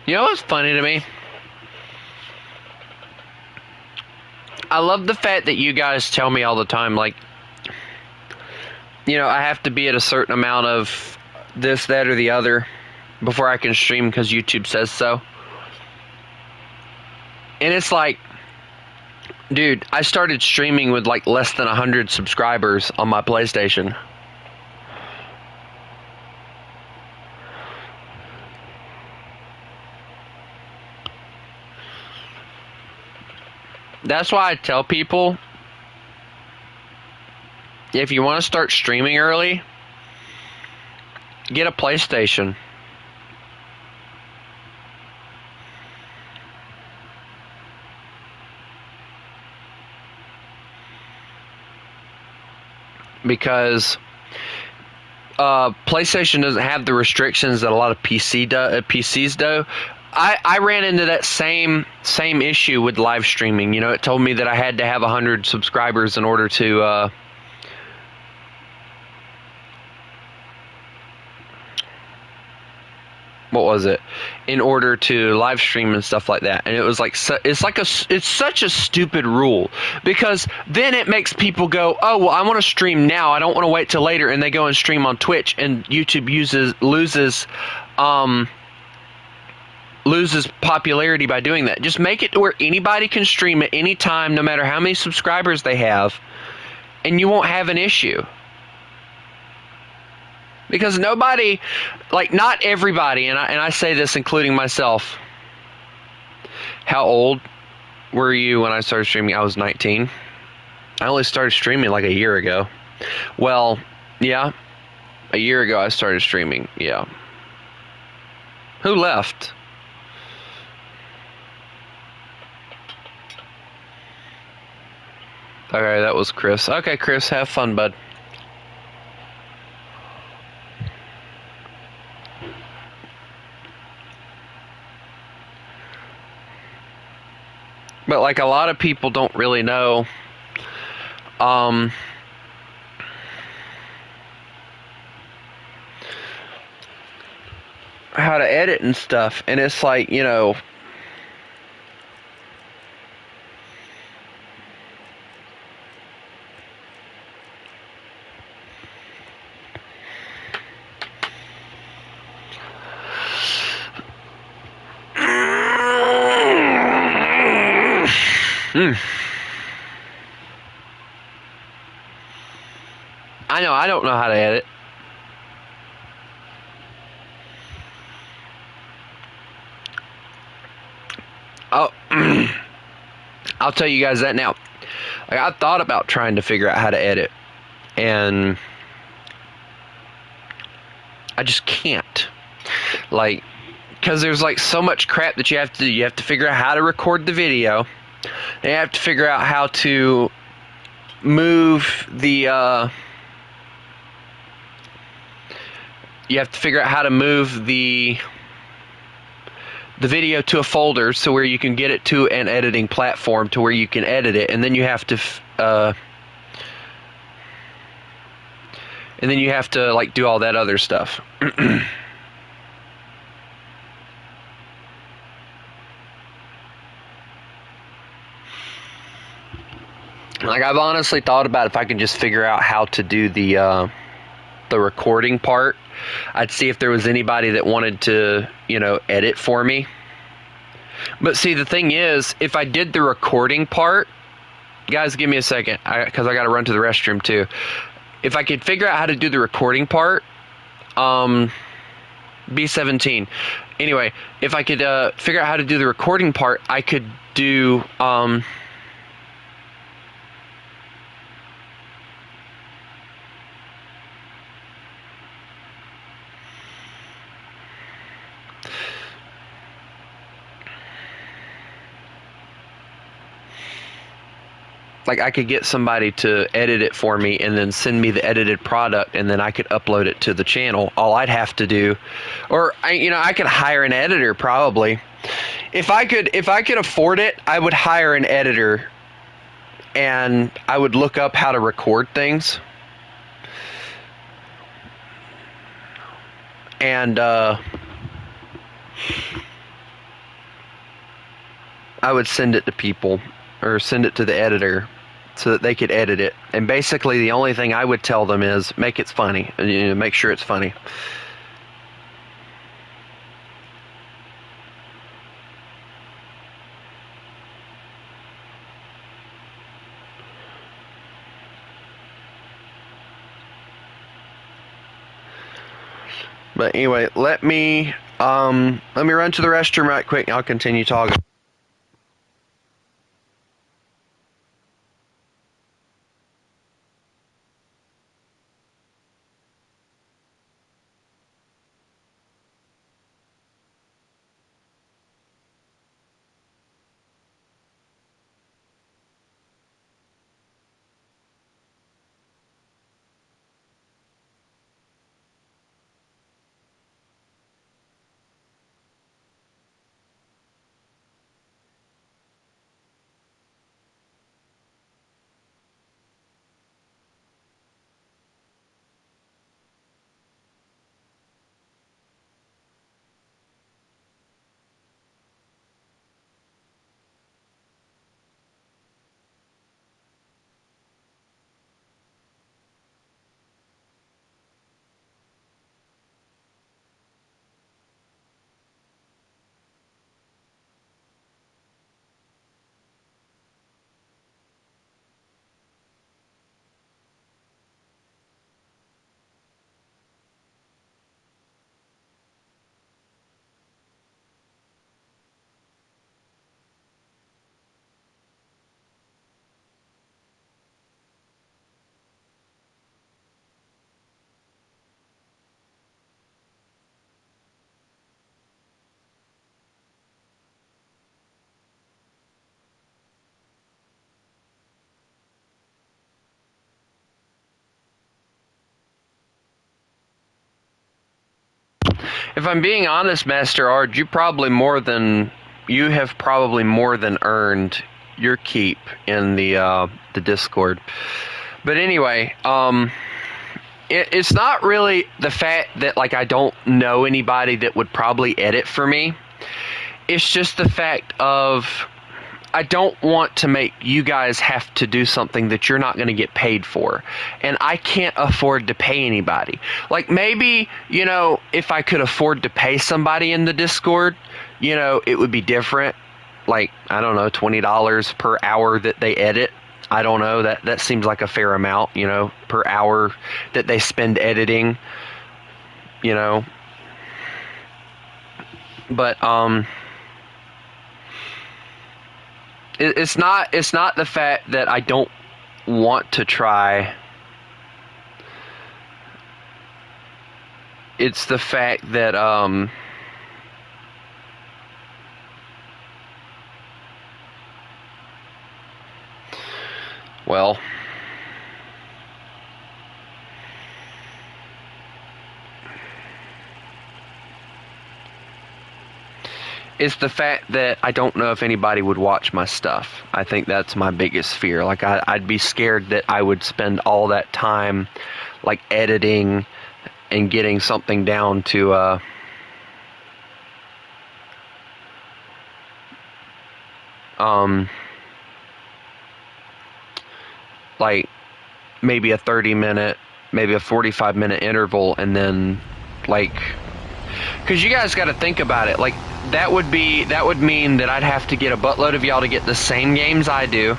You know what's funny to me? I love the fact that you guys tell me all the time, like, you know, I have to be at a certain amount of this, that, or the other before I can stream because YouTube says so. And it's like, dude, I started streaming with like less than 100 subscribers on my PlayStation. That's why I tell people, if you want to start streaming early, get a PlayStation. Because PlayStation doesn't have the restrictions that a lot of PCs do. I ran into that same issue with live streaming. You know, it told me that I had to have 100 subscribers in order to what was it? In order to live stream and stuff like that. And it was like, it's such a stupid rule, because then it makes people go, oh, well, I want to stream now, I don't want to wait till later, and they go and stream on Twitch, and YouTube loses popularity by doing that. Just make it to where anybody can stream at any time, no matter how many subscribers they have, and you won't have an issue. Because nobody, like, not everybody, and I say this including myself. How old were you when I started streaming? I was 19. I only started streaming like a year ago. Well, yeah, a year ago I started streaming, yeah. Who left? Okay, that was Chris. Okay, Chris, have fun, bud. But like, a lot of people don't really know how to edit and stuff, and it's like, you know, I don't know how to edit. Oh, I'll tell you guys that now. Like, I thought about trying to figure out how to edit, and I just can't. Like, because there's like so much crap that you have to do. You have to figure out how to record the video. And you have to figure out how to move the you have to figure out how to move the video to a folder, so where you can get it to an editing platform to where you can edit it, and then you have to like do all that other stuff. Like, I've honestly thought about if I can just figure out how to do the recording part. I'd see if there was anybody that wanted to, you know, edit for me. But see, the thing is, if I did the recording part, guys, give me a second, because I got to run to the restroom too. If I could figure out how to do the recording part, B17. Anyway, if I could figure out how to do the recording part, I could do like I could get somebody to edit it for me and then send me the edited product, and then I could upload it to the channel. All I'd have to do, or I could hire an editor probably. If I could afford it, I would hire an editor, and I would look up how to record things. And I would send it to people, or send it to the editor so that they could edit it. And basically the only thing I would tell them is make it funny, make sure it's funny. But anyway, let me run to the restroom right quick and I'll continue talking. If I'm being honest, Master Ard, you have probably more than earned your keep in the Discord. But anyway, it's not really the fact that like I don't know anybody that would probably edit for me. It's just the fact of I don't want to make you guys have to do something that you're not going to get paid for. And I can't afford to pay anybody. Like maybe, if I could afford to pay somebody in the Discord, it would be different. Like, I don't know, $20 per hour that they edit. I don't know, that seems like a fair amount, per hour that they spend editing, But, It's not the fact that I don't want to try. It's the fact that well, it's the fact that I don't know if anybody would watch my stuff. I think that's my biggest fear. Like, I'd be scared that I would spend all that time, like, editing and getting something down to, like, maybe a 30-minute, maybe a 45-minute interval, and then, like, because you guys got to think about it, like, that would mean that I'd have to get a buttload of y'all to get the same games I do,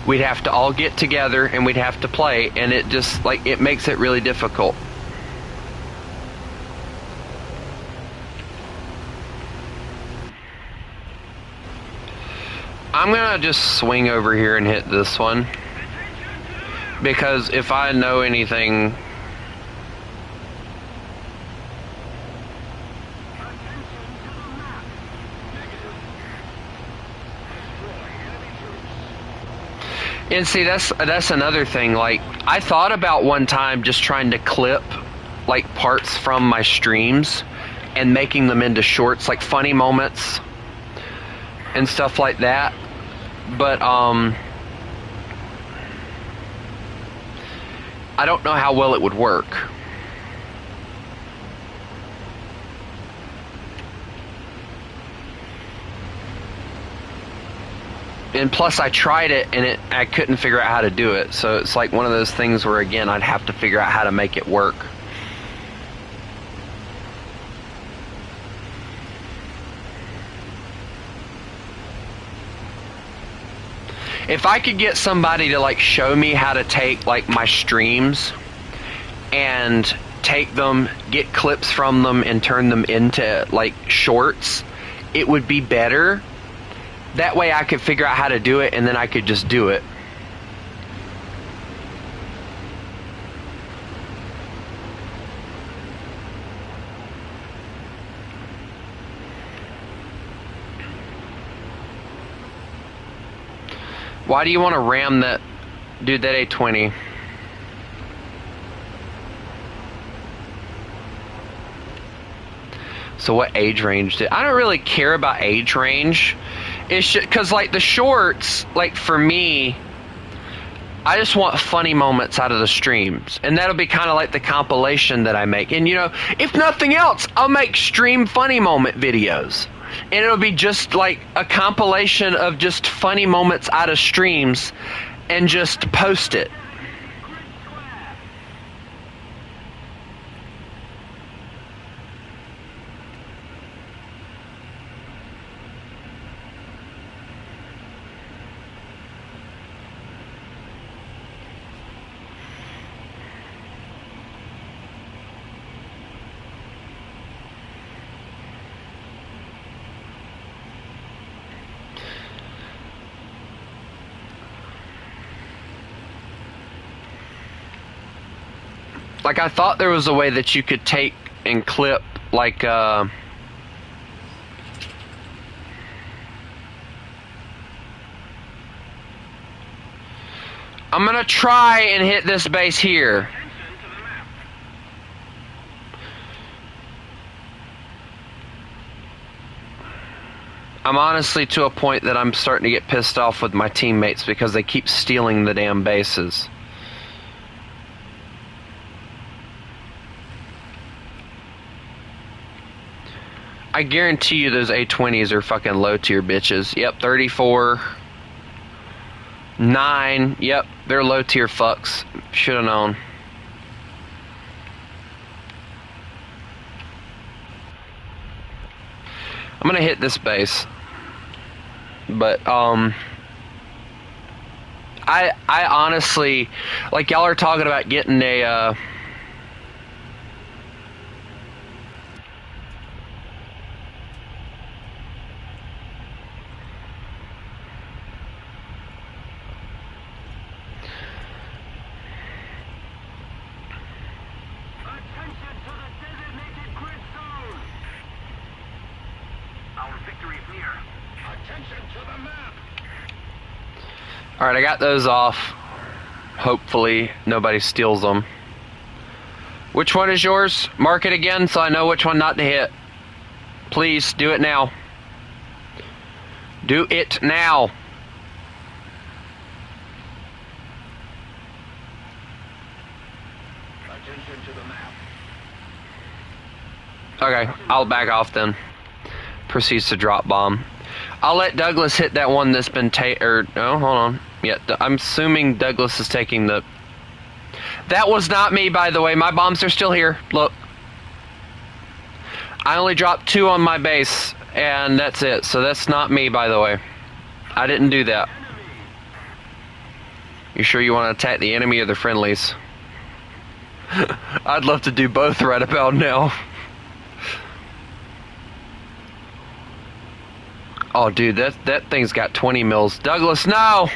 we'd have to all get together and we'd have to play, and it just, like, it makes it really difficult. I'm gonna just swing over here and hit this one, because if I know anything, and see, that's another thing. Like, I thought about one time just trying to clip like parts from my streams and making them into shorts, like funny moments and stuff like that. But I don't know how well it would work. And plus, I tried it and I couldn't figure out how to do it. So it's like one of those things where, again, I'd have to figure out how to make it work. If I could get somebody to like show me how to take like my streams and take them, get clips from them and turn them into like shorts, it would be better. That way I could figure out how to do it and then I could just do it. Why do you want to ram that, dude, that A20? So what age range did... I don't really care about age range. It's just because, like, the shorts, like, for me, I just want funny moments out of the streams. And that'll be kind of like the compilation that I make. And, you know, if nothing else, I'll make stream funny moment videos. And it'll be just like a compilation of just funny moments out of streams and just post it. Like, I thought there was a way that you could take and clip, like, I'm gonna try and hit this base here. I'm honestly to a point that I'm starting to get pissed off with my teammates because they keep stealing the damn bases. I guarantee you those A20s are fucking low tier bitches. Yep, 34. 9. Yep, they're low tier fucks. Should have known. I'm gonna hit this base. But, I honestly, like, y'all are talking about getting a, Alright, I got those off. Hopefully nobody steals them. Which one is yours? Mark it again so I know which one not to hit. Please, do it now. Do it now. Attention to the map. Okay, I'll back off then. Proceeds to drop bomb. I'll let Douglas hit that one that's been no, hold on. Yeah, I'm assuming Douglas is taking the... That was not me, by the way. My bombs are still here. Look. I only dropped 2 on my base, and that's it. So that's not me, by the way. I didn't do that. You sure you want to attack the enemy or the friendlies? I'd love to do both right about now. Oh, dude, that thing's got 20 mils. Douglas, no!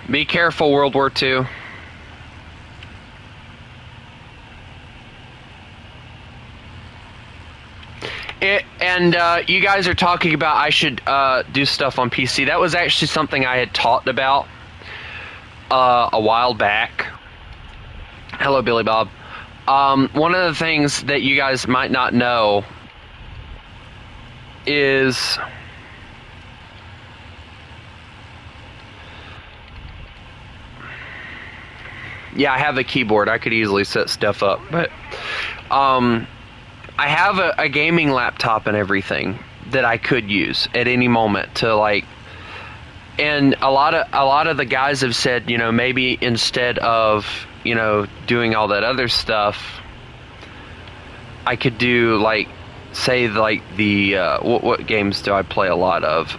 Be careful, World War II. You guys are talking about I should do stuff on PC. That was actually something I had talked about a while back. Hello, Billy Bob. One of the things that you guys might not know is... Yeah, I have a keyboard. I could easily set stuff up, but I have a gaming laptop and everything that I could use at any moment to like. And a lot of the guys have said, you know, maybe instead of, you know, doing all that other stuff, I could do like, say like the what games do I play a lot of?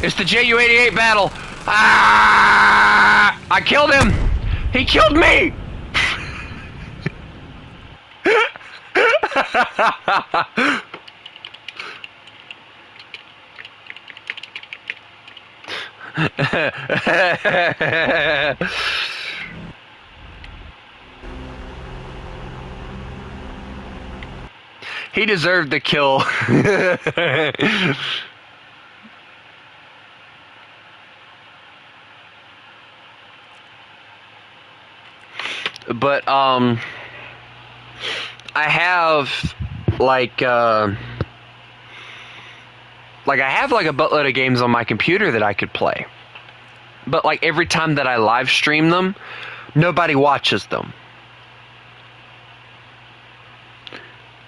It's the Ju-88 battle. Ah! I killed him. He killed me. He deserved the kill. But I have like I have like a buttload of games on my computer that I could play. But like every time that I live stream them, nobody watches them.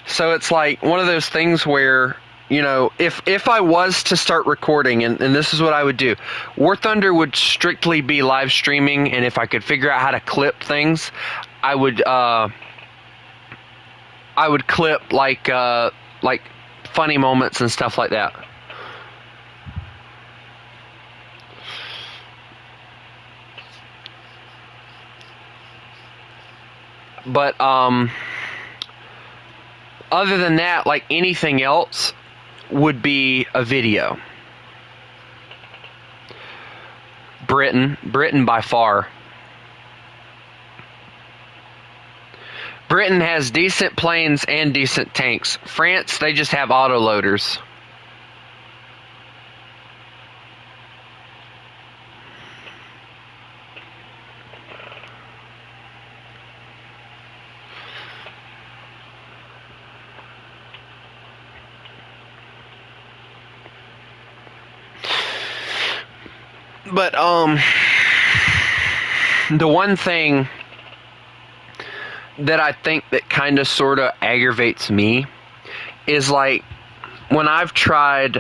So it's like one of those things where, you know, if I was to start recording, and this is what I would do, War Thunder would strictly be live streaming, and if I could figure out how to clip things, I would clip like funny moments and stuff like that. But other than that, like anything else would be a video. Britain by far. Britain has decent planes and decent tanks. France, they just have autoloaders. But the one thing that I think that kind of sort of aggravates me is like when I've tried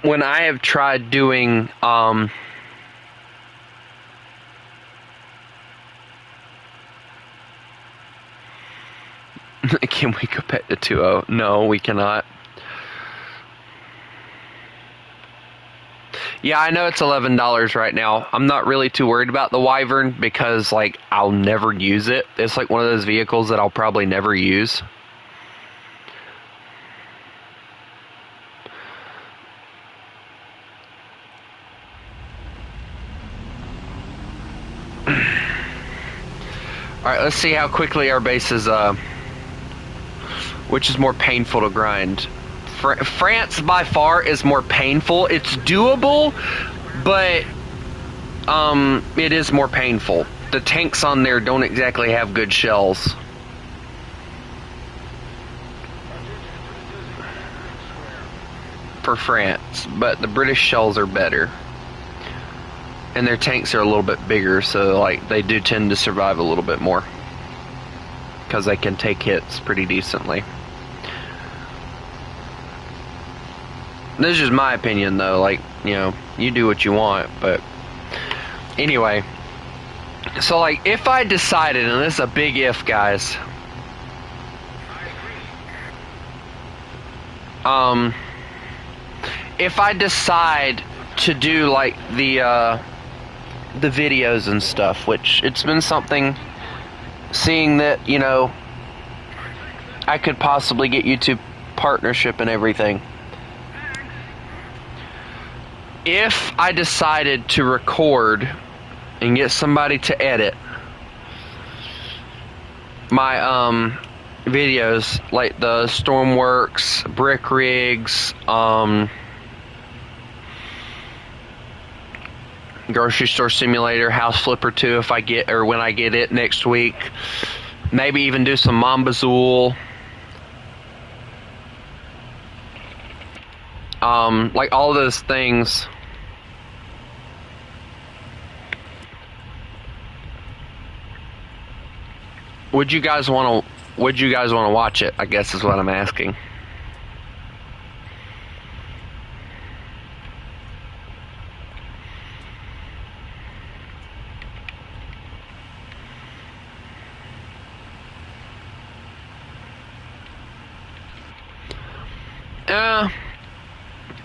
when I have tried doing can we go back to 2.0? No, we cannot. Yeah, I know it's $11 right now. I'm not really too worried about the Wyvern because, like, I'll never use it. It's like one of those vehicles that I'll probably never use. Alright, let's see how quickly our base is, which is more painful to grind. France by far is more painful. It's doable, but it is more painful. The tanks on there don't exactly have good shells. for France, but the British shells are better. And their tanks are a little bit bigger, so like they do tend to survive a little bit more. Because they can take hits pretty decently. This is just my opinion though, like, you know, you do what you want, but anyway. So like, if I decided, and this is a big if, guys. If I decide to do like the videos and stuff, which it's been something, seeing that, you know, I could possibly get YouTube partnership and everything. If I decided to record and get somebody to edit my videos, like the Stormworks, Brick Rigs, Grocery Store Simulator, House Flipper 2 if I get, or when I get it next week. Maybe even do some Mambazool. Like all those things. Would you guys want to watch it? I guess is what I'm asking.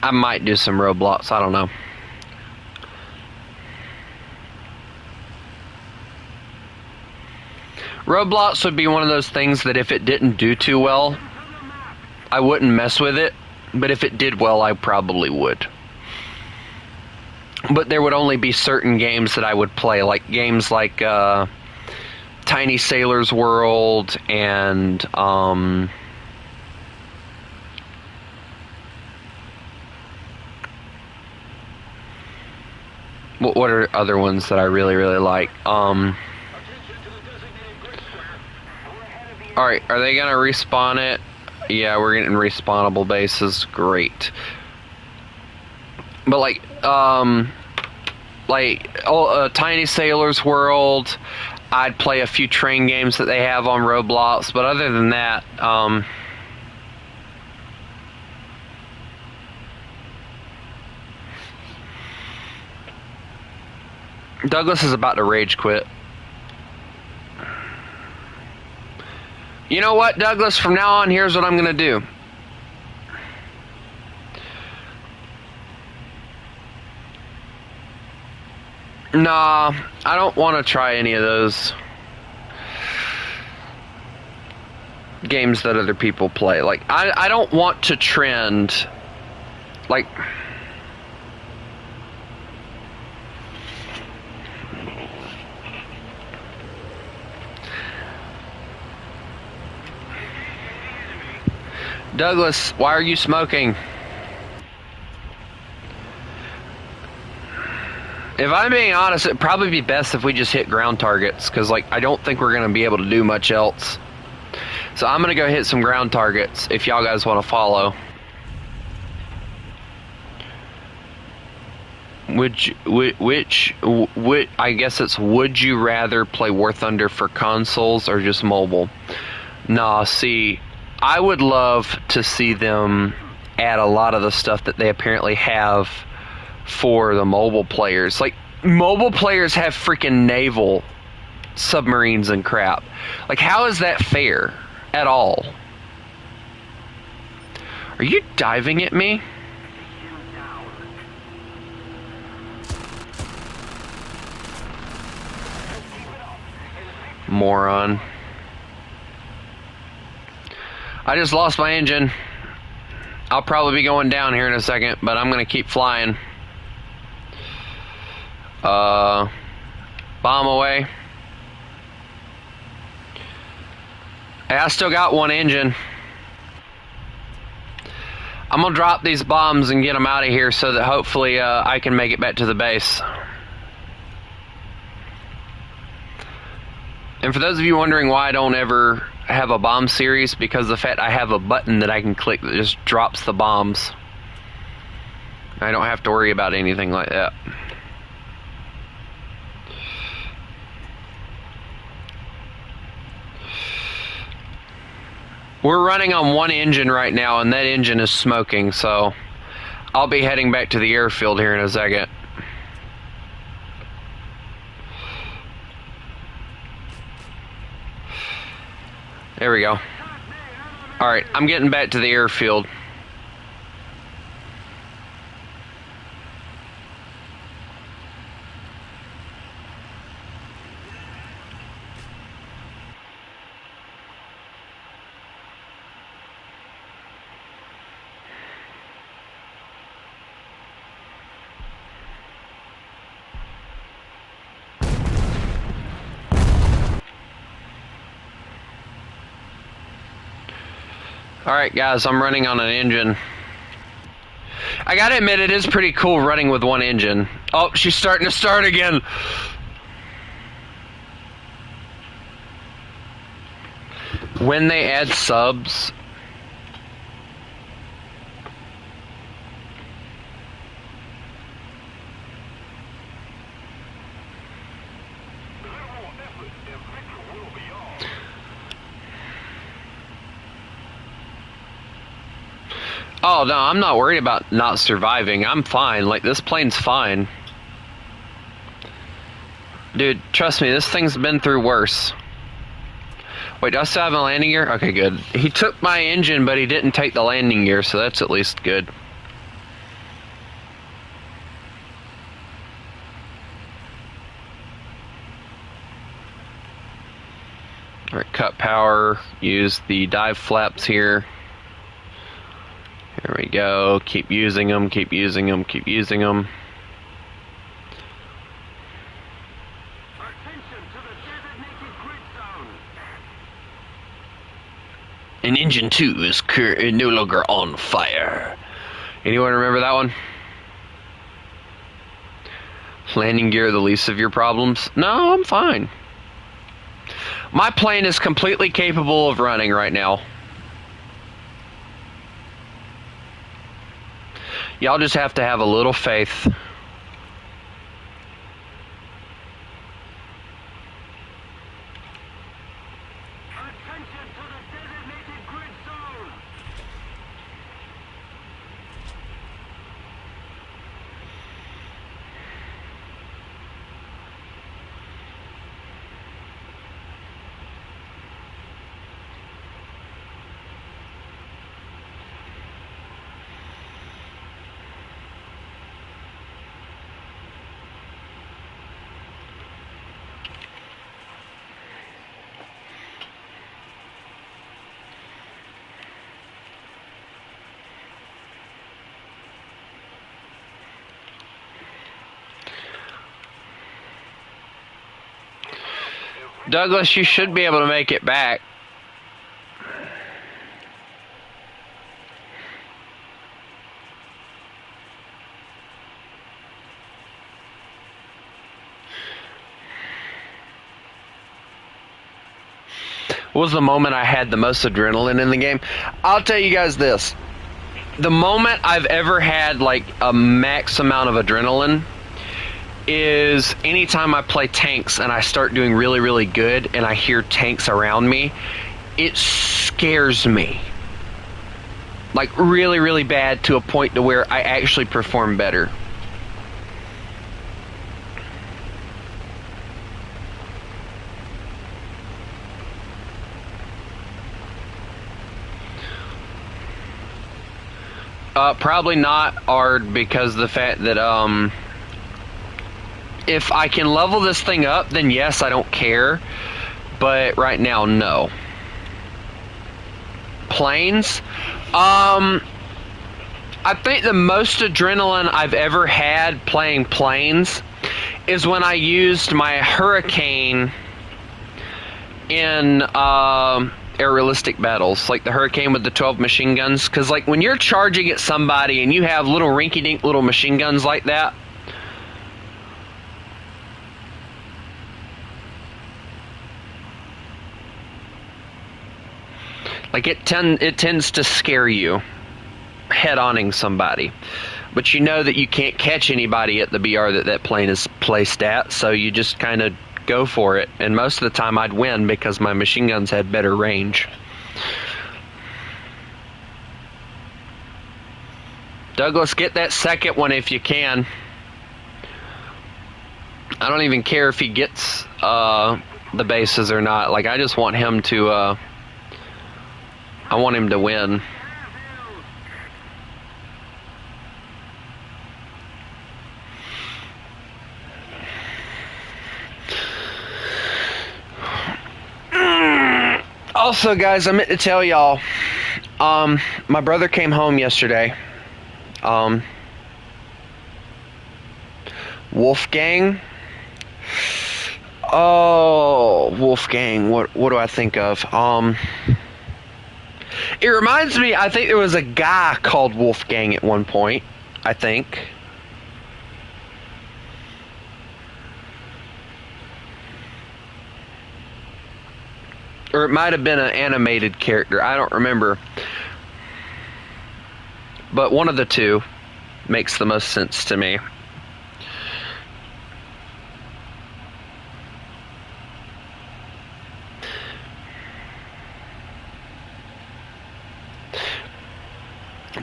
I might do some Roblox, I don't know. Roblox would be one of those things that if it didn't do too well, I wouldn't mess with it. But if it did well, I probably would. But there would only be certain games that I would play, like games like Tiny Sailor's World and what are other ones that I really, really like? Alright, are they gonna respawn it? Yeah, we're getting respawnable bases. Great. But Tiny Sailor's World, I'd play a few train games that they have on Roblox, but other than that, Douglas is about to rage quit. You know what, Douglas? From now on, here's what I'm gonna do. Nah, I don't want to try any of those games that other people play. Like, I don't want to trend, like... Douglas, why are you smoking? If I'm being honest, it'd probably be best if we just hit ground targets, because like I don't think we're going to be able to do much else. So I'm going to go hit some ground targets if y'all guys want to follow. I guess it's, would you rather play War Thunder for consoles or just mobile? Nah, see, I would love to see them add a lot of the stuff that they apparently have for the mobile players. Like, mobile players have freaking naval submarines and crap. Like, how is that fair at all? Are you diving at me? Moron. I just lost my engine. I'll probably be going down here in a second, but I'm gonna keep flying. Bomb away. Hey, I still got one engine. I'm gonna drop these bombs and get them out of here so that hopefully I can make it back to the base. And for those of you wondering why I don't ever have a bomb series, because of the fact I have a button that I can click that just drops the bombs. I don't have to worry about anything like that. We're running on one engine right now, and that engine is smoking, so I'll be heading back to the airfield here in a second. There we go. Alright, I'm getting back to the airfield. Alright guys, I'm running on an engine. I gotta admit, it is pretty cool running with one engine. Oh, she's starting to start again. When they add subs... Oh, no, I'm not worried about not surviving. I'm fine. Like, this plane's fine. Dude, trust me, this thing's been through worse. Wait, do I still have a landing gear? Okay, good. He took my engine, but he didn't take the landing gear, so that's at least good. Alright, cut power. Use the dive flaps here. There we go. Keep using them, keep using them, keep using them. And engine 2 is no longer on fire. Anyone remember that one? Landing gear, the least of your problems? No, I'm fine. My plane is completely capable of running right now. Y'all just have to have a little faith. Douglas, you should be able to make it back. What was the moment I had the most adrenaline in the game? I'll tell you guys this. The moment I've ever had like a max amount of adrenaline is anytime I play tanks and I start doing really, really good and I hear tanks around me. It scares me. Like really, really bad, to a point to where I actually perform better. Probably not, Ard, because of the fact that if I can level this thing up, then yes, I don't care. But right now, no. Planes? I think the most adrenaline I've ever had playing planes is when I used my Hurricane in aerialistic battles, like the Hurricane with the 12 machine guns. Because like when you're charging at somebody and you have little rinky-dink little machine guns like that, like it tends to scare you head-oning somebody. But you know that you can't catch anybody at the BR that plane is placed at, so you just kind of go for it. And most of the time I'd win because my machine guns had better range. Douglas, get that second one if you can. I don't even care if he gets the bases or not. Like, I just want him to I want him to win. Also, guys, I meant to tell y'all, my brother came home yesterday. Wolfgang. Oh, Wolfgang. What do I think of? It reminds me, I think there was a guy called Wolfgang at one point, I think. Or it might have been an animated character. I don't remember. But one of the two makes the most sense to me.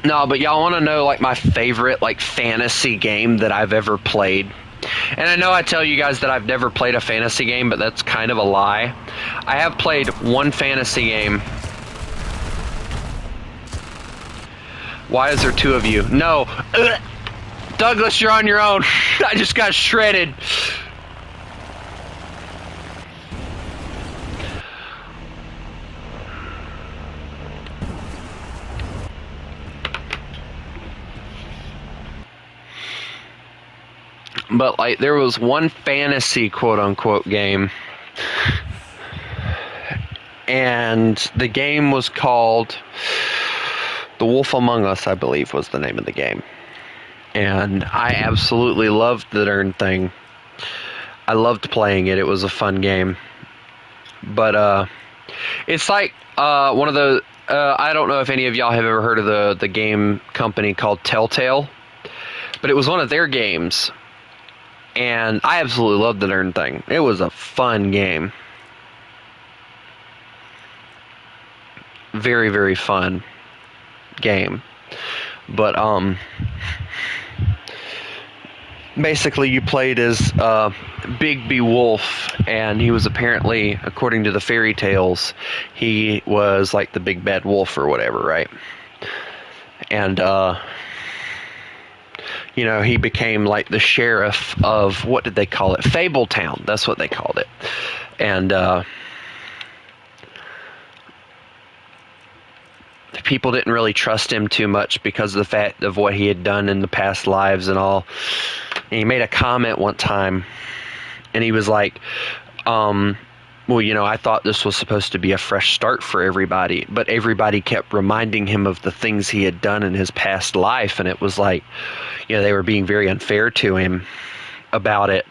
No, but y'all want to know, like, my favorite, like, fantasy game that I've ever played? And I know I tell you guys that I've never played a fantasy game, but that's kind of a lie. I have played one fantasy game. Why is there two of you? No. Douglas, you're on your own. I just got shredded. But, like, there was one fantasy quote-unquote game, and the game was called The Wolf Among Us, I believe was the name of the game. And I absolutely loved the darn thing. I loved playing it. It was a fun game. But it's like one of the I don't know if any of y'all have ever heard of the game company called Telltale, but it was one of their games. And I absolutely loved the darn thing. It was a fun game. Very, very fun game. But, basically you played as Bigby Wolf, and he was apparently, according to the fairy tales, he was like the big bad wolf or whatever, right? And, you know, he became like the sheriff of, what did they call it? Fabletown. That's what they called it. And people didn't really trust him too much because of the fact of what he had done in the past lives and all. And he made a comment one time, and he was like, well, you know, I thought this was supposed to be a fresh start for everybody, but everybody kept reminding him of the things he had done in his past life, and it was like, you know, they were being very unfair to him about it.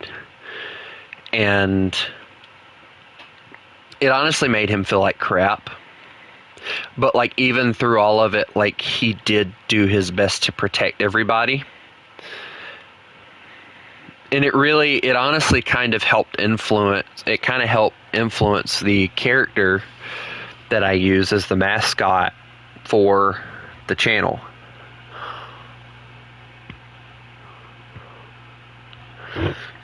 And it honestly made him feel like crap. But, like, even through all of it, like, he did do his best to protect everybody. And it honestly kind of helped influence the character that I use as the mascot for the channel.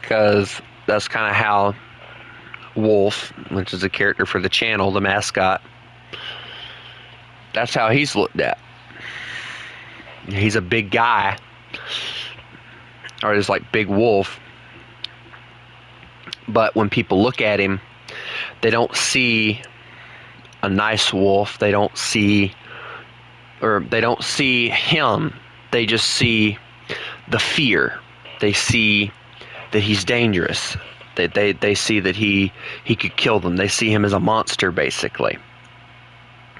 Because that's kind of how Wolf, which is a character for the channel, the mascot, that's how he's looked at. He's a big guy. Or just like Big Wolf. But when people look at him, they don't see a nice wolf. They don't see him. They just see the fear. They see that he's dangerous. They see that he could kill them. They see him as a monster, basically.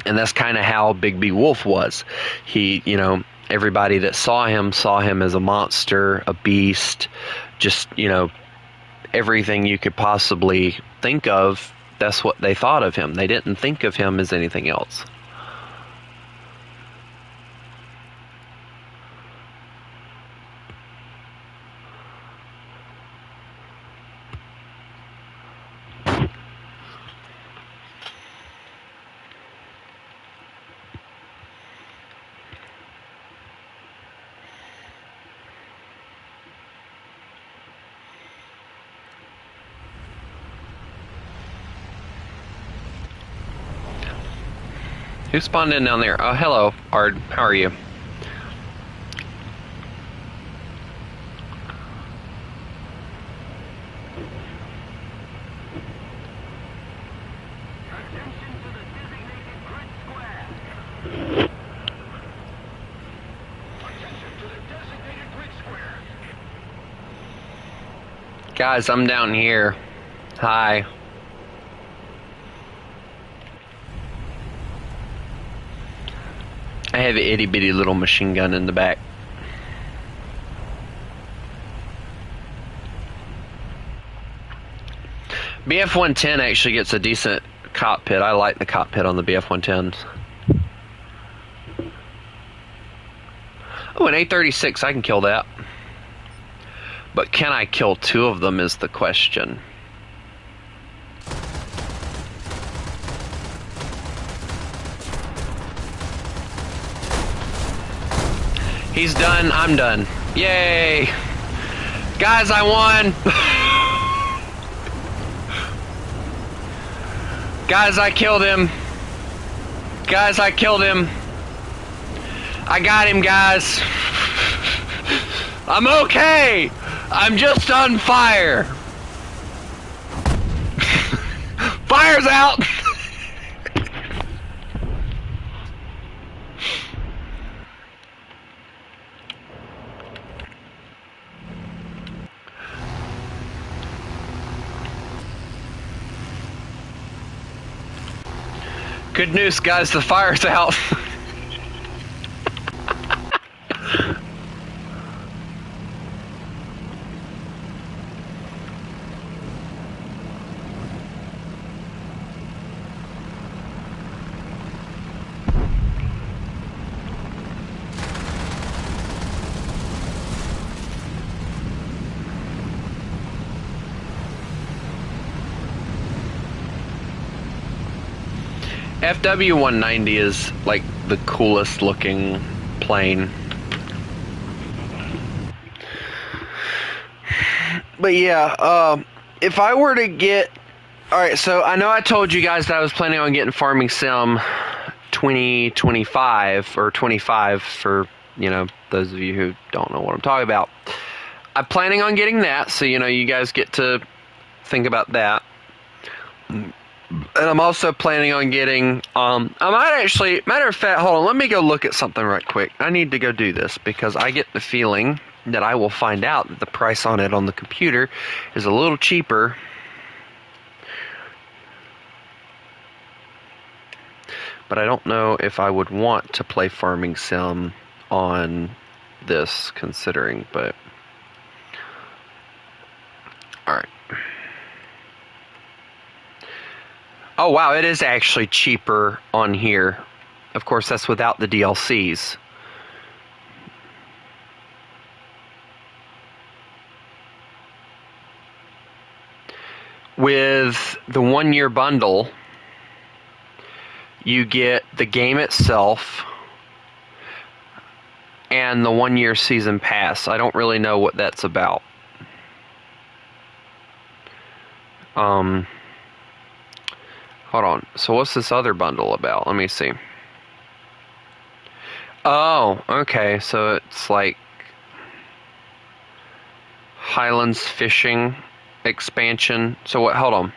And that's kind of how Bigby Wolf was. He, you know, everybody that saw him as a monster, a beast, just, you know, everything you could possibly think of. That's what they thought of him. They didn't think of him as anything else. Who spawned in down there? Oh, hello, Ard. How are you? Attention to the designated grid square. Attention to the designated grid square. Guys, I'm down here. Hi. I have an itty bitty little machine gun in the back. BF-110 actually gets a decent cockpit. I like the cockpit on the BF-110s. Oh, an A-36, I can kill that. But can I kill two of them is the question. He's done, I'm done. Yay! Guys, I won! Guys, I killed him. Guys, I killed him. I got him, guys. I'm okay! I'm just on fire! Fire's out! Good news, guys, the fire's out. FW-190 is like the coolest looking plane. But yeah, if I were to get... Alright, so I know I told you guys that I was planning on getting Farming Sim 2025, or 25 for, you know, those of you who don't know what I'm talking about. I'm planning on getting that, so, you know, you guys get to think about that. And I'm also planning on getting, I might actually, matter of fact, hold on, let me go look at something right quick. I need to go do this because I get the feeling that I will find out that the price on it on the computer is a little cheaper. But I don't know if I would want to play Farming Sim on this, considering, but... Alright. Oh wow, it is actually cheaper on here. Of course, that's without the DLCs. With the 1-year bundle, you get the game itself and the 1-year season pass. I don't really know what that's about. Hold on. So what's this other bundle about? Let me see. Oh, okay. So it's like Highlands Fishing expansion. So what? Hold on.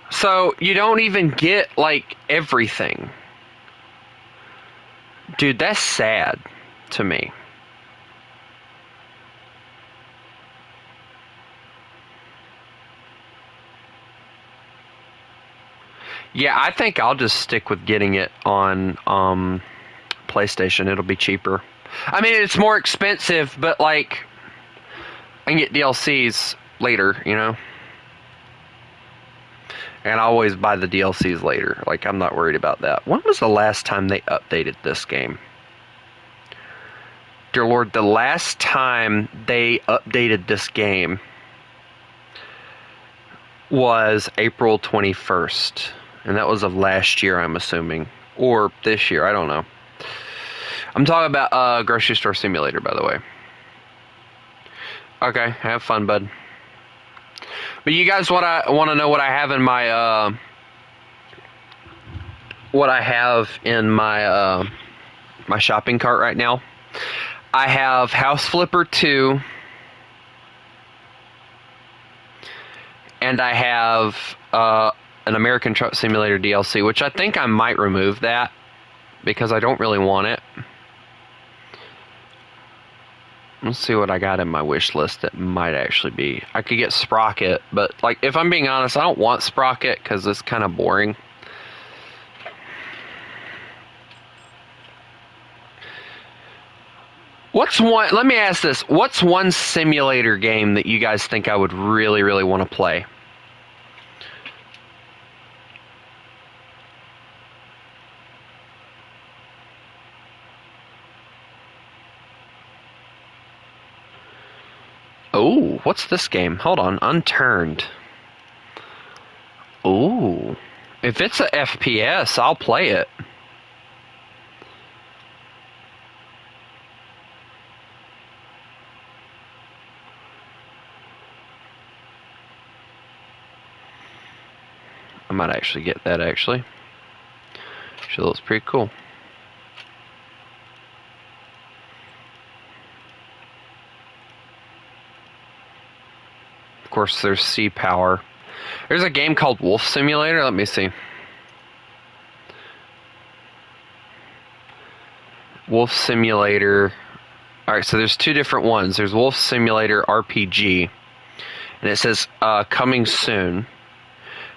So you don't even get like everything. Dude, that's sad to me. Yeah, I think I'll just stick with getting it on PlayStation. It'll be cheaper. I mean, it's more expensive, but like I can get DLCs later, you know? And I always buy the DLCs later. Like, I'm not worried about that. When was the last time they updated this game? Dear Lord, the last time they updated this game was April 21st. And that was of last year, I'm assuming. Or this year, I don't know. I'm talking about Grocery Store Simulator, by the way. Okay, have fun, bud. But you guys want to know what I have in my what I have in my shopping cart right now. I have House Flipper 2, and I have an American Truck Simulator DLC, which I think I might remove that because I don't really want it. Let's see what I got in my wish list that might actually be. I could get Sprocket, but like if I'm being honest, I don't want Sprocket because it's kind of boring. What's one? Let me ask this: what's one simulator game that you guys think I would really, really want to play? Oh, what's this game? Hold on, Unturned. Oh, if it's a FPS, I'll play it. I might actually get that. Actually, she looks pretty cool. Of course, there's Sea Power. There's a game called Wolf Simulator. Let me see. Wolf Simulator. Alright, so there's two different ones. There's Wolf Simulator RPG, and it says coming soon.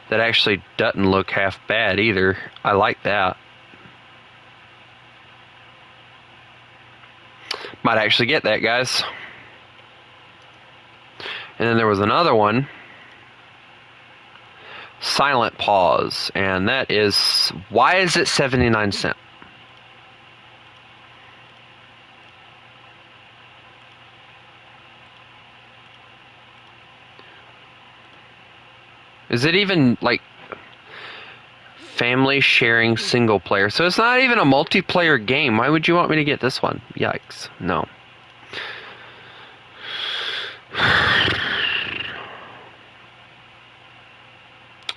That actually doesn't look half bad either. I like that. Might actually get that, guys. And then there was another one, Silent Pause, and that is, why is it 79 cents? Is it even like family sharing single player? So it's not even a multiplayer game. Why would you want me to get this one? Yikes. No.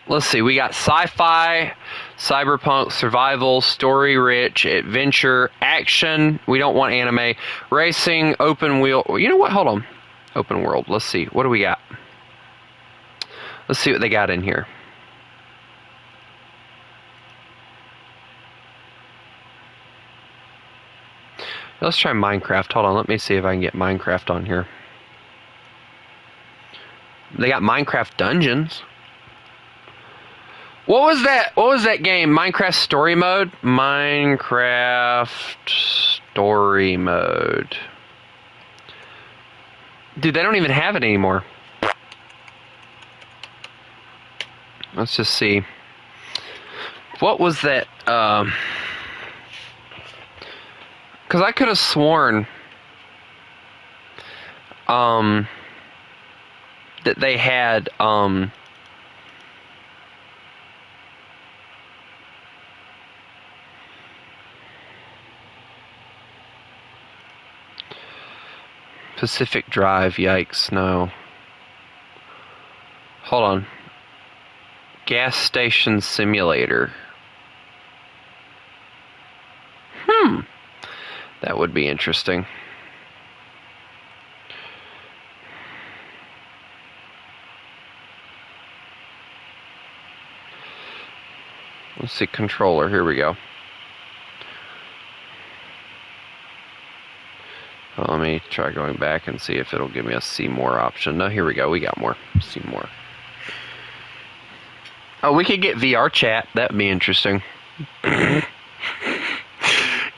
Let's see. We got sci-fi, cyberpunk, survival, story-rich, adventure, action. We don't want anime. Racing, open wheel. You know what? Hold on. Open world. Let's see. What do we got? Let's see what they got in here. Let's try Minecraft. Hold on. Let me see if I can get Minecraft on here. They got Minecraft Dungeons. What was that? What was that game? Minecraft Story Mode? Minecraft Story Mode. Dude, they don't even have it anymore. Let's just see. What was that? Because I could have sworn that they had Pacific Drive. Yikes, no. Hold on. Gas Station Simulator. That would be interesting. Let's see, controller. Here we go. Well, let me try going back and see if it'll give me a see more option. No, here we go. We got more. See more. Oh, we could get VR chat. That'd be interesting.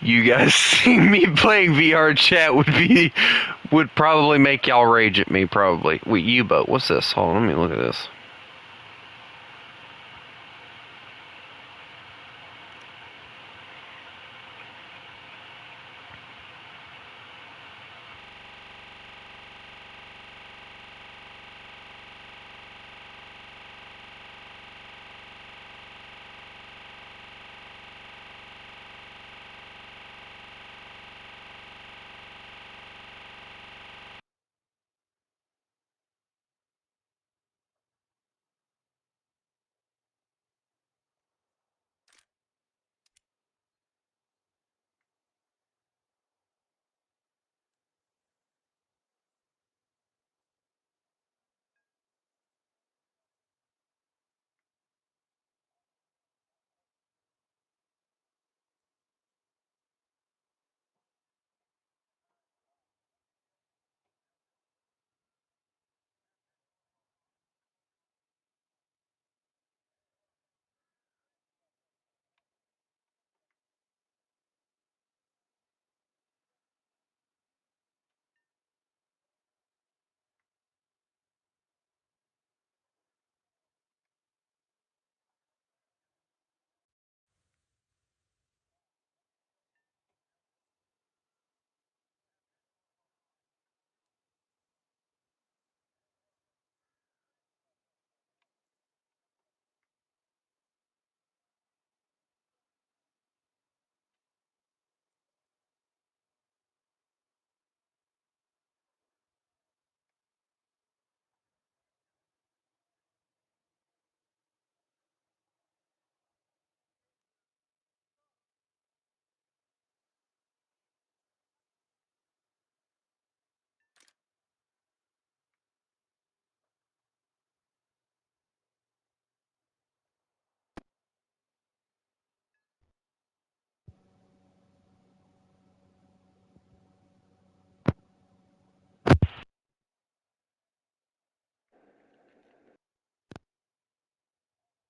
You guys seeing me playing VR chat would probably make y'all rage at me. Probably. Wait, U-boat. What's this? Hold on. Let me look at this.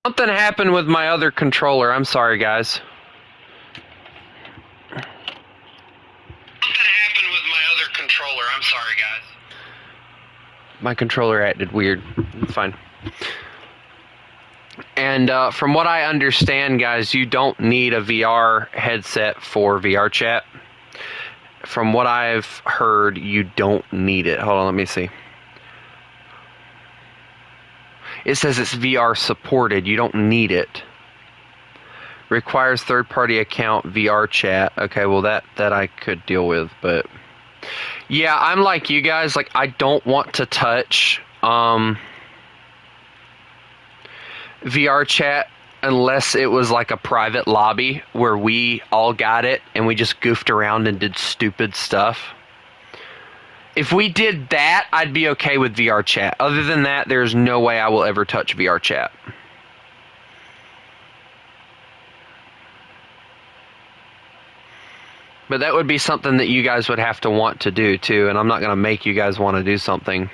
Something happened with my other controller. I'm sorry, guys. Something happened with my other controller. I'm sorry, guys. My controller acted weird. It's fine. And from what I understand, guys, you don't need a VR headset for VR chat. From what I've heard, you don't need it. Hold on, let me see. It says it's VR supported. You don't need it. Requires third-party account VR chat. Okay, well that I could deal with, but yeah, I'm like you guys. Like, I don't want to touch VR chat unless it was like a private lobby where we all got it and we just goofed around and did stupid stuff. If we did that, I'd be okay with VR chat. Other than that, there's no way I will ever touch VR chat. But that would be something that you guys would have to want to do too, and I'm not going to make you guys want to do something.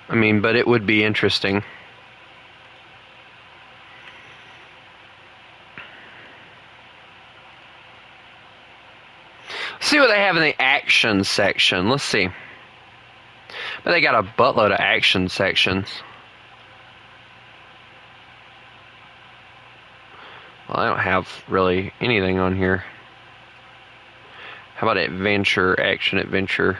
I mean, but it would be interesting. See what they have in the action section. Let's see. But they got a buttload of action sections. Well, I don't have really anything on here. How about adventure, action adventure?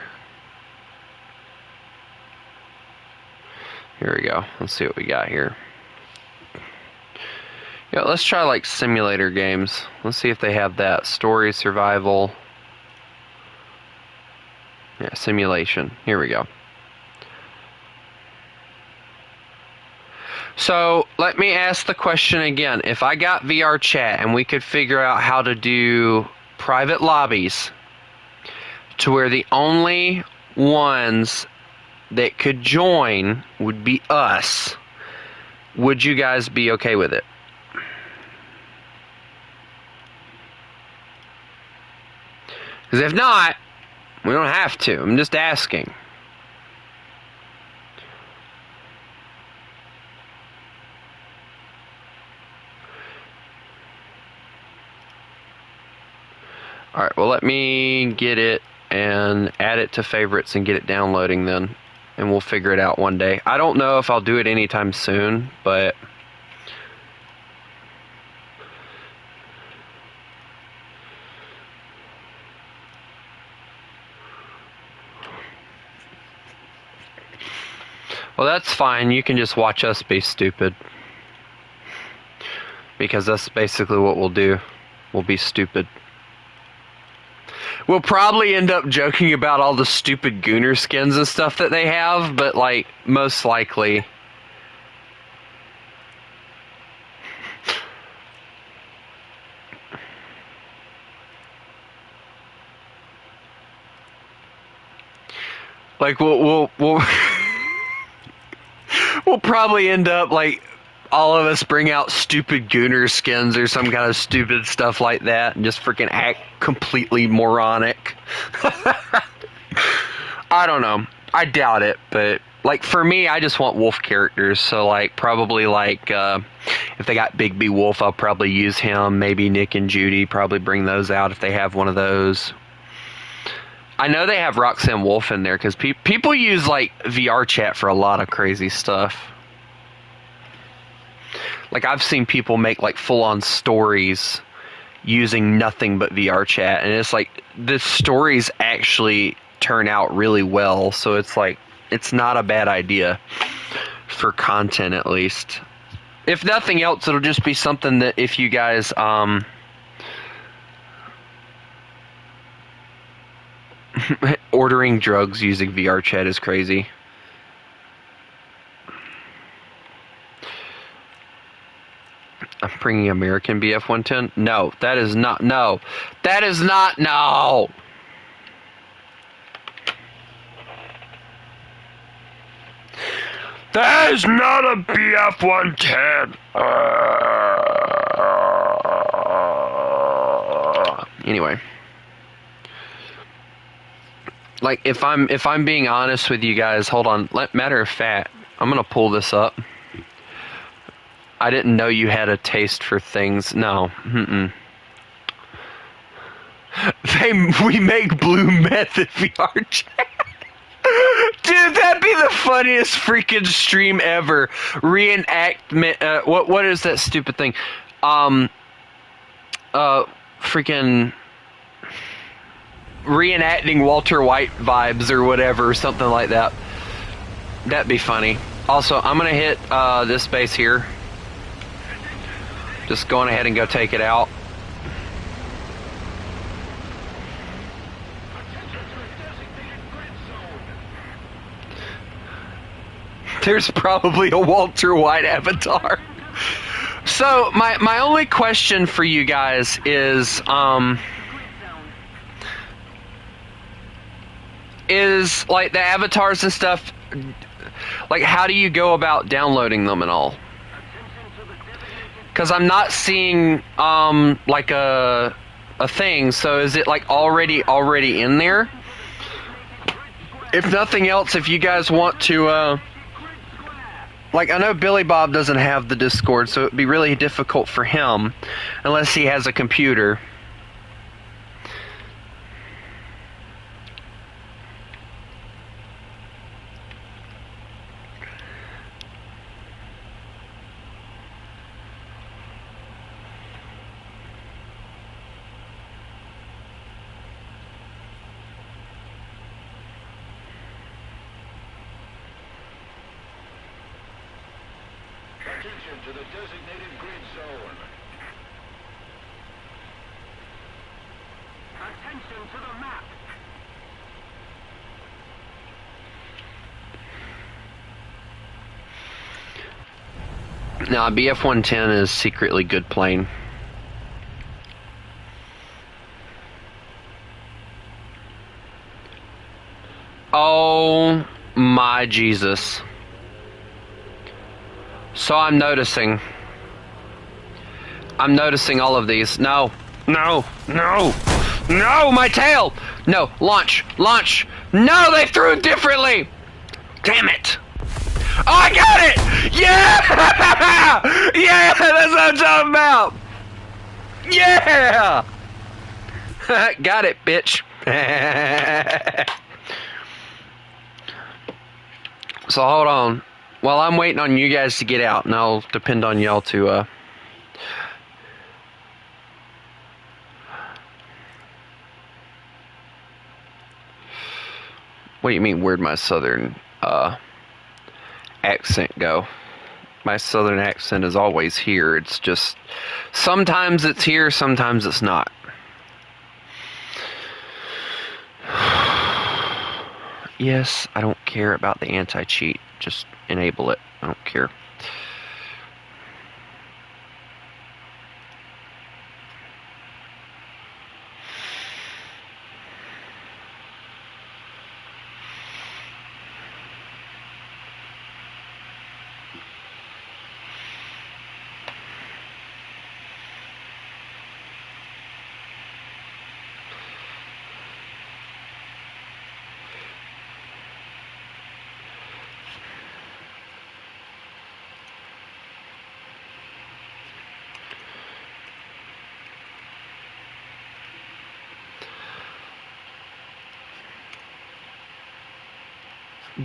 Here we go. Let's see what we got here. Yeah, let's try like simulator games. Let's see if they have that. Story, survival. Yeah, simulation. Here we go. So, let me ask the question again. If I got VR chat and we could figure out how to do private lobbies to where the only ones that could join would be us, would you guys be okay with it? Because if not, we don't have to. I'm just asking. Alright, well, let me get it and add it to favorites and get it downloading then. And we'll figure it out one day. I don't know if I'll do it anytime soon, but well, that's fine. You can just watch us be stupid. Because that's basically what we'll do. We'll be stupid. We'll probably end up joking about all the stupid Gooner skins and stuff that they have, but, like, most likely. Like, we'll we'll probably end up, like, all of us bring out stupid Gooner skins or some kind of stupid stuff like that and just freaking act completely moronic. I don't know. I doubt it, but like for me, I just want wolf characters. So like probably like if they got Big B Wolf, I'll probably use him. Maybe Nick and Judy, probably bring those out if they have one of those. I know they have Roxanne Wolf in there because people use like VR chat for a lot of crazy stuff. Like, I've seen people make, like, full-on stories using nothing but VR chat. And it's like, the stories actually turn out really well. So it's like, it's not a bad idea for content, at least. If nothing else, it'll just be something that if you guys, ordering drugs using VR chat is crazy. I'm bringing American BF-110? No, that is not, no. That is not, no! That is not a BF-110! Anyway. Like, if I'm being honest with you guys, hold on. Matter of fact, I'm gonna pull this up. I didn't know you had a taste for things. No. Mm-mm. We make blue meth in VR chat. Dude, that'd be the funniest freaking stream ever. Reenactment. What is that stupid thing? Freaking reenacting Walter White vibes or whatever, something like that. That'd be funny. Also, I'm gonna hit this base here. Just going ahead and go take it out. There's probably a Walter White avatar. So my only question for you guys is like the avatars and stuff, like how do you go about downloading them and all? Because I'm not seeing like a thing. So is it like already in there? If nothing else, if you guys want to like, I know Billy Bob doesn't have the Discord, so it'd be really difficult for him unless he has a computer. Attention to the designated grid zone. Attention to the map. Now, BF-110 is secretly good plane. Oh my Jesus. So I'm noticing all of these. No, no, no, no, my tail! No, launch, launch! No, they threw it differently! Damn it! Oh, I got it! Yeah! Yeah, that's what I'm talking about! Yeah! Got it, bitch. So hold on. While I'm waiting on you guys to get out, and I'll depend on y'all to, What do you mean, where'd my southern, accent go? My southern accent is always here. It's just, sometimes it's here, sometimes it's not. Yes, I don't care about the anti-cheat. Just enable it. I don't care.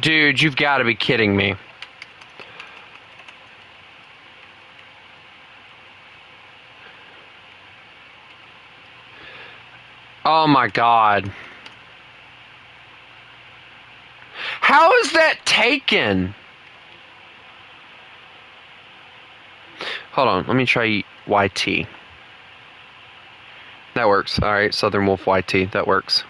Dude, you've got to be kidding me. Oh my God. How is that taken? Hold on, let me try YT. That works. Alright, Southern Wolf YT, that works.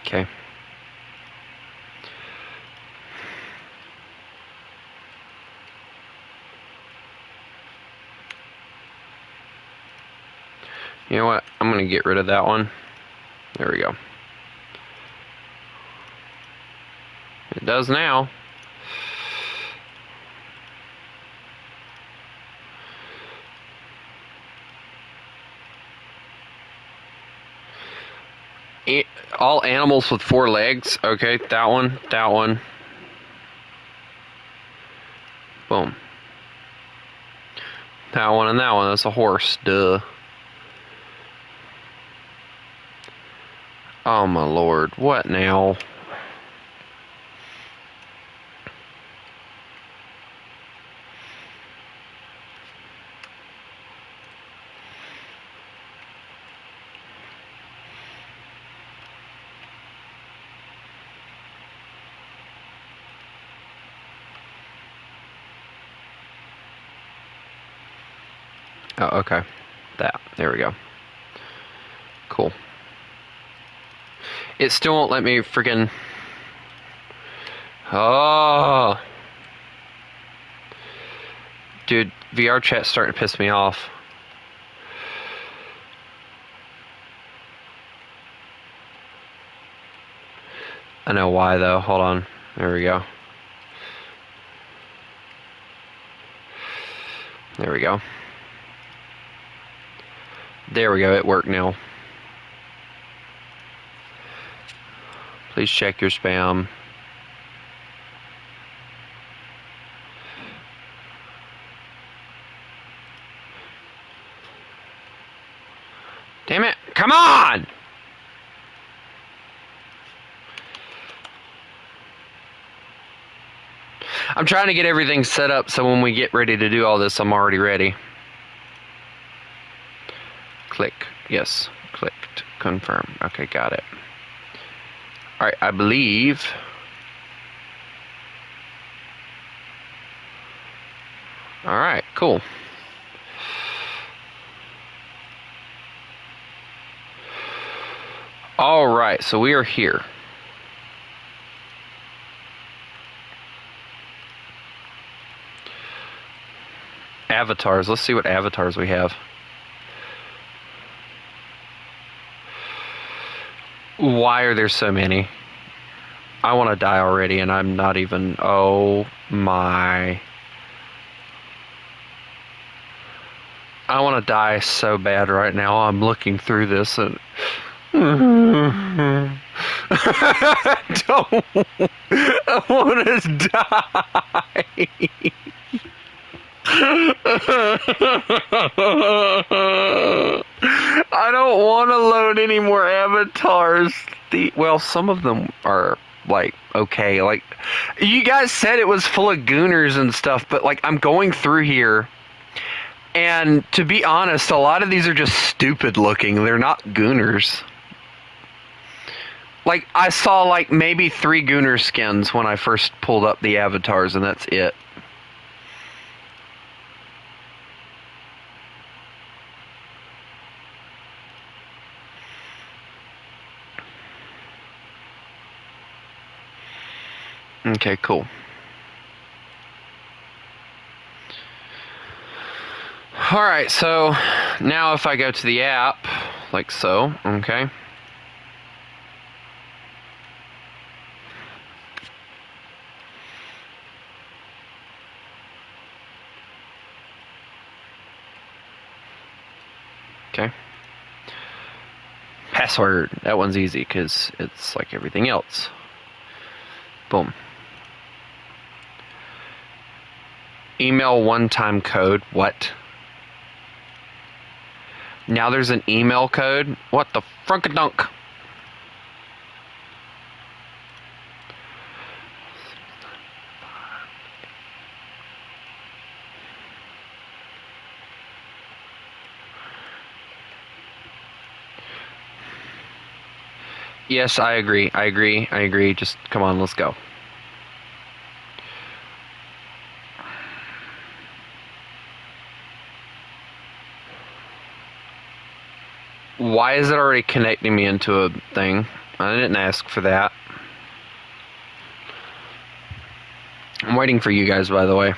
Okay. You know what? I'm going to get rid of that one. There we go. It does now. All animals with 4 legs. Okay, that one, that one. Boom. That one and that one. That's a horse. Duh. Oh my lord. What now? Oh, okay. There we go. Cool. It still won't let me freaking... Oh! Dude, VR chat's starting to piss me off. I know why, though. Hold on. There we go. There we go. There we go, it worked now. Please check your spam. Damn it, come on! I'm trying to get everything set up so when we get ready to do all this, I'm already ready. Click. Yes. Clicked. Confirm. Okay, got it. Alright, I believe... Alright, cool. Alright, so we are here. Avatars. Let's see what avatars we have. Why are there so many? I want to die already, and I'm not even... Oh my... I want to die so bad right now. I'm looking through this and... I don't... I want to die. I don't want to load any more avatars. Well, some of them are like okay. Like you guys said, it was full of gooners and stuff, but like I'm going through here, and to be honest, a lot of these are just stupid looking. They're not gooners. Like I saw like maybe 3 gooner skins when I first pulled up the avatars, and that's it. Okay, cool. Alright, so now if I go to the app, like so, okay. Okay. Password. That one's easy because it's like everything else. Boom. Email one-time code. What? Now there's an email code? What the frunkadunk? Yes, I agree. I agree. Just come on, let's go. Why is it already connecting me into a thing? I didn't ask for that. I'm waiting for you guys, by the way.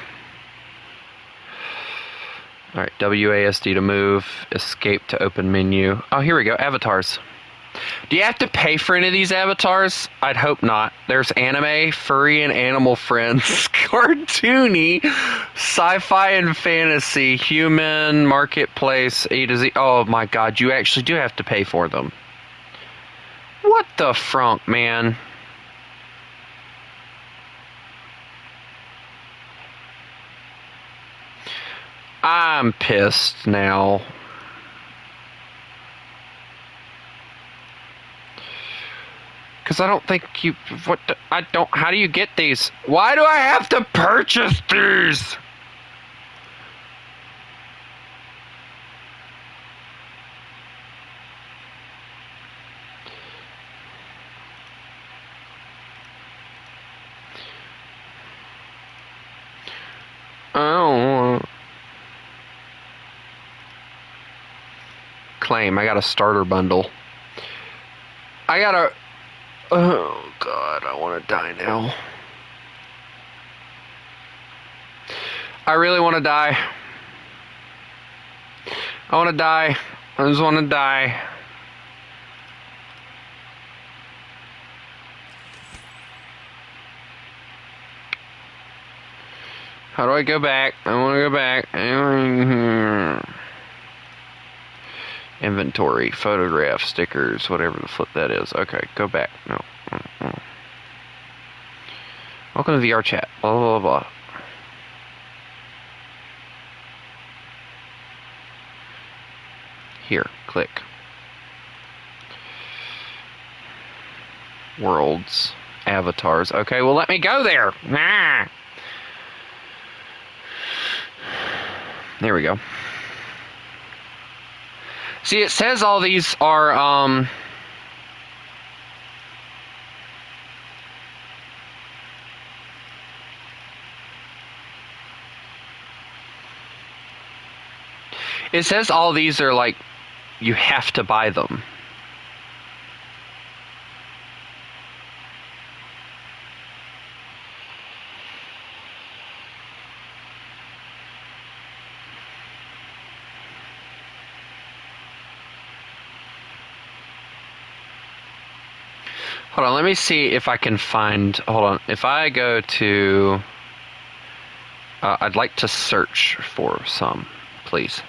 Alright, WASD to move, escape to open menu. Oh, here we go, avatars. Do you have to pay for any of these avatars? I'd hope not. There's anime, furry, and animal friends, cartoony, sci-fi and fantasy, human, marketplace, A to Z. Oh my god, you actually do have to pay for them. What the frunk, man? I'm pissed now. Because I don't think you... how do you get these? Why do I have to purchase these? Oh. Claim. I got a starter bundle. I got a... Oh, God. I want to die now. I really want to die. I want to die. I just want to die. How do I go back? I want to go back. Inventory, photograph, stickers, whatever the flip that is. Okay, go back. No. Welcome to VR chat. Blah, blah, blah, blah. Here, click. Worlds, avatars. Okay, well, let me go there. Ah. There we go. See, it says all these are, it says all these are like, you have to buy them. Hold on, let me see if I can find... Hold on. If I go to... I'd like to search for some, please.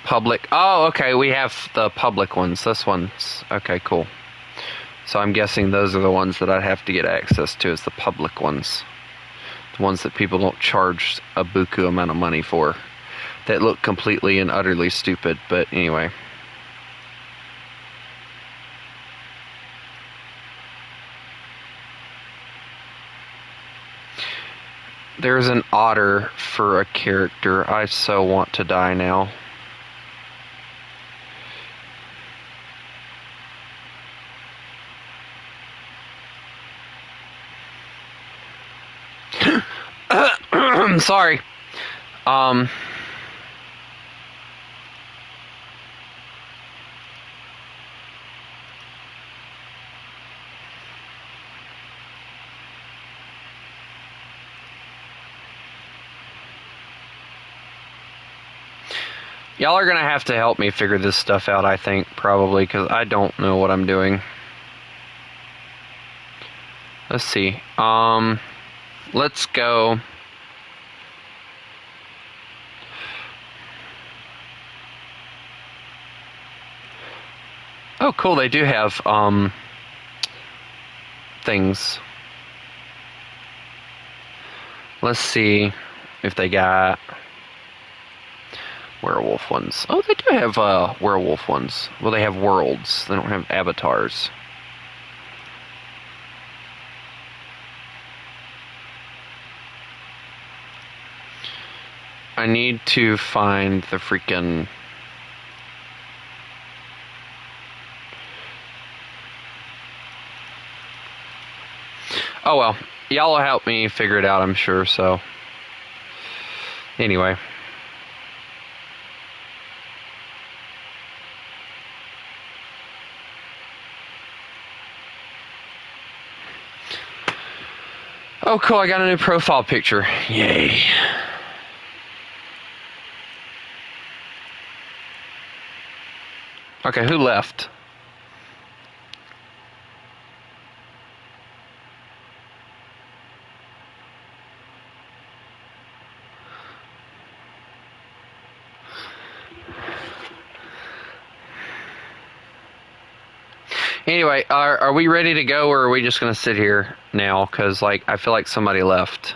Public... Oh, okay, we have the public ones. This one's... Okay, cool. So I'm guessing those are the ones that I'd have to get access to, is the public ones. The ones that people don't charge a buku amount of money for. That look completely and utterly stupid, but anyway... There's an otter for a character. I so want to die now. Sorry. Y'all are gonna have to help me figure this stuff out, I think, probably, because I don't know what I'm doing. Let's see. Let's go. Oh, cool, they do have, things. Let's see if they got... werewolf ones. Oh, they do have werewolf ones. Well, they have worlds. They don't have avatars. I need to find the freaking... Oh well, y'all will help me figure it out, I'm sure, so... Anyway. Oh, cool, I got a new profile picture. Yay. Okay, who left? Anyway, are we ready to go, or are we just gonna sit here now? Cause like I feel like somebody left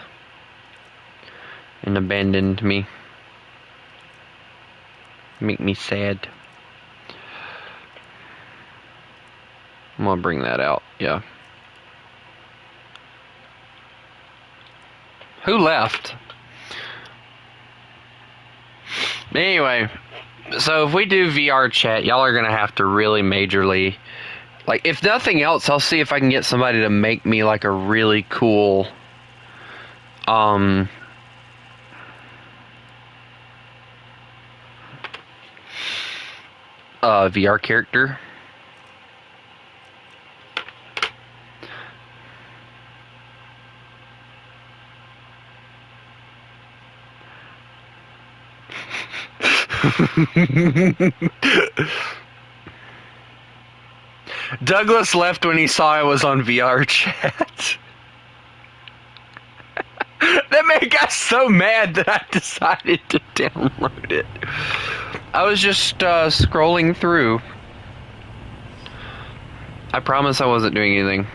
and abandoned me. Make me sad. I'm gonna bring that out. Yeah. Who left? Anyway, so if we do VR chat, y'all are gonna have to really majorly, like, if nothing else, I'll see if I can get somebody to make me like a really cool, VR character. Douglas left when he saw I was on VR chat. That man got so mad that I decided to download it. I was just scrolling through. I promise I wasn't doing anything.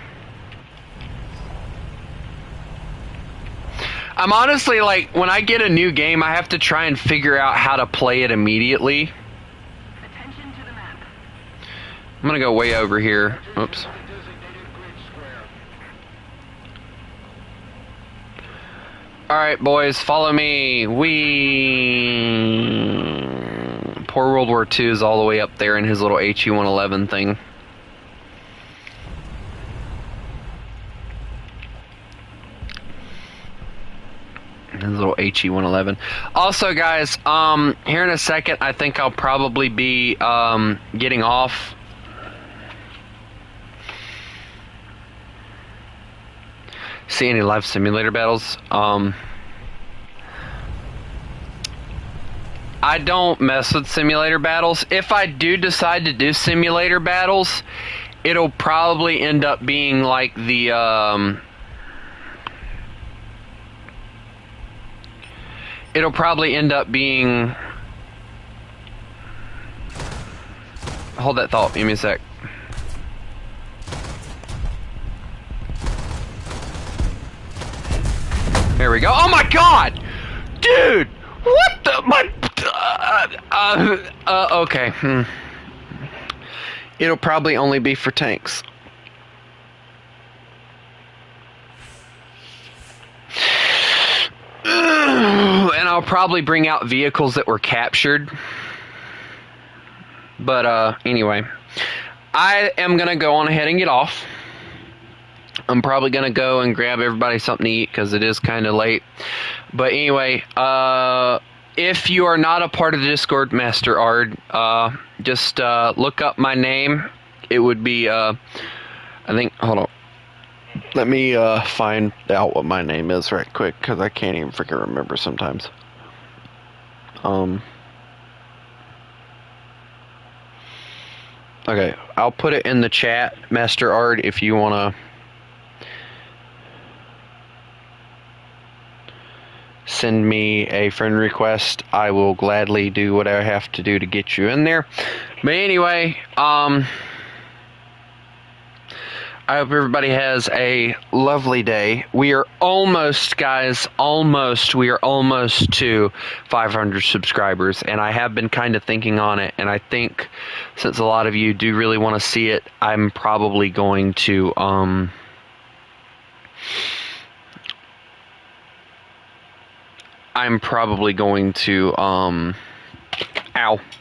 I'm honestly like, when I get a new game, I have to try and figure out how to play it immediately. Attention to the map. I'm gonna go way over here. Oops. Designated grid square. Alright, boys, follow me. Poor World War II is all the way up there in his little HE-111 thing. His little HE-111. Also, guys, here in a second, I think I'll probably be getting off. See any live simulator battles? I don't mess with simulator battles. If I do decide to do simulator battles, it'll probably end up being like the it'll probably end up being. Hold that thought. Give me a sec. There we go. Oh my god! Dude! What the? Okay. It'll probably only be for tanks. And I'll probably bring out vehicles that were captured. But, anyway. I am gonna go on ahead and get off. I'm probably gonna go and grab everybody something to eat because it is kind of late. But anyway, if you are not a part of the Discord, Master Ard, just look up my name. It would be, I think, hold on. Let me find out what my name is right quick because I can't even freaking remember sometimes. Okay, I'll put it in the chat, Master Ard, if you want to send me a friend request. I will gladly do what I have to do to get you in there. But anyway, I hope everybody has a lovely day. We are almost, guys, we are almost to 500 subscribers, and I have been kind of thinking on it, and I think since a lot of you do really want to see it, I'm probably going to, ow,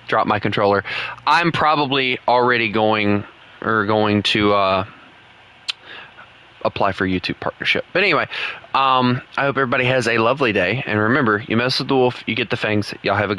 drop my controller. I'm probably already going to, apply for YouTube partnership. But anyway, I hope everybody has a lovely day. And remember, you mess with the wolf, you get the fangs. Y'all have a good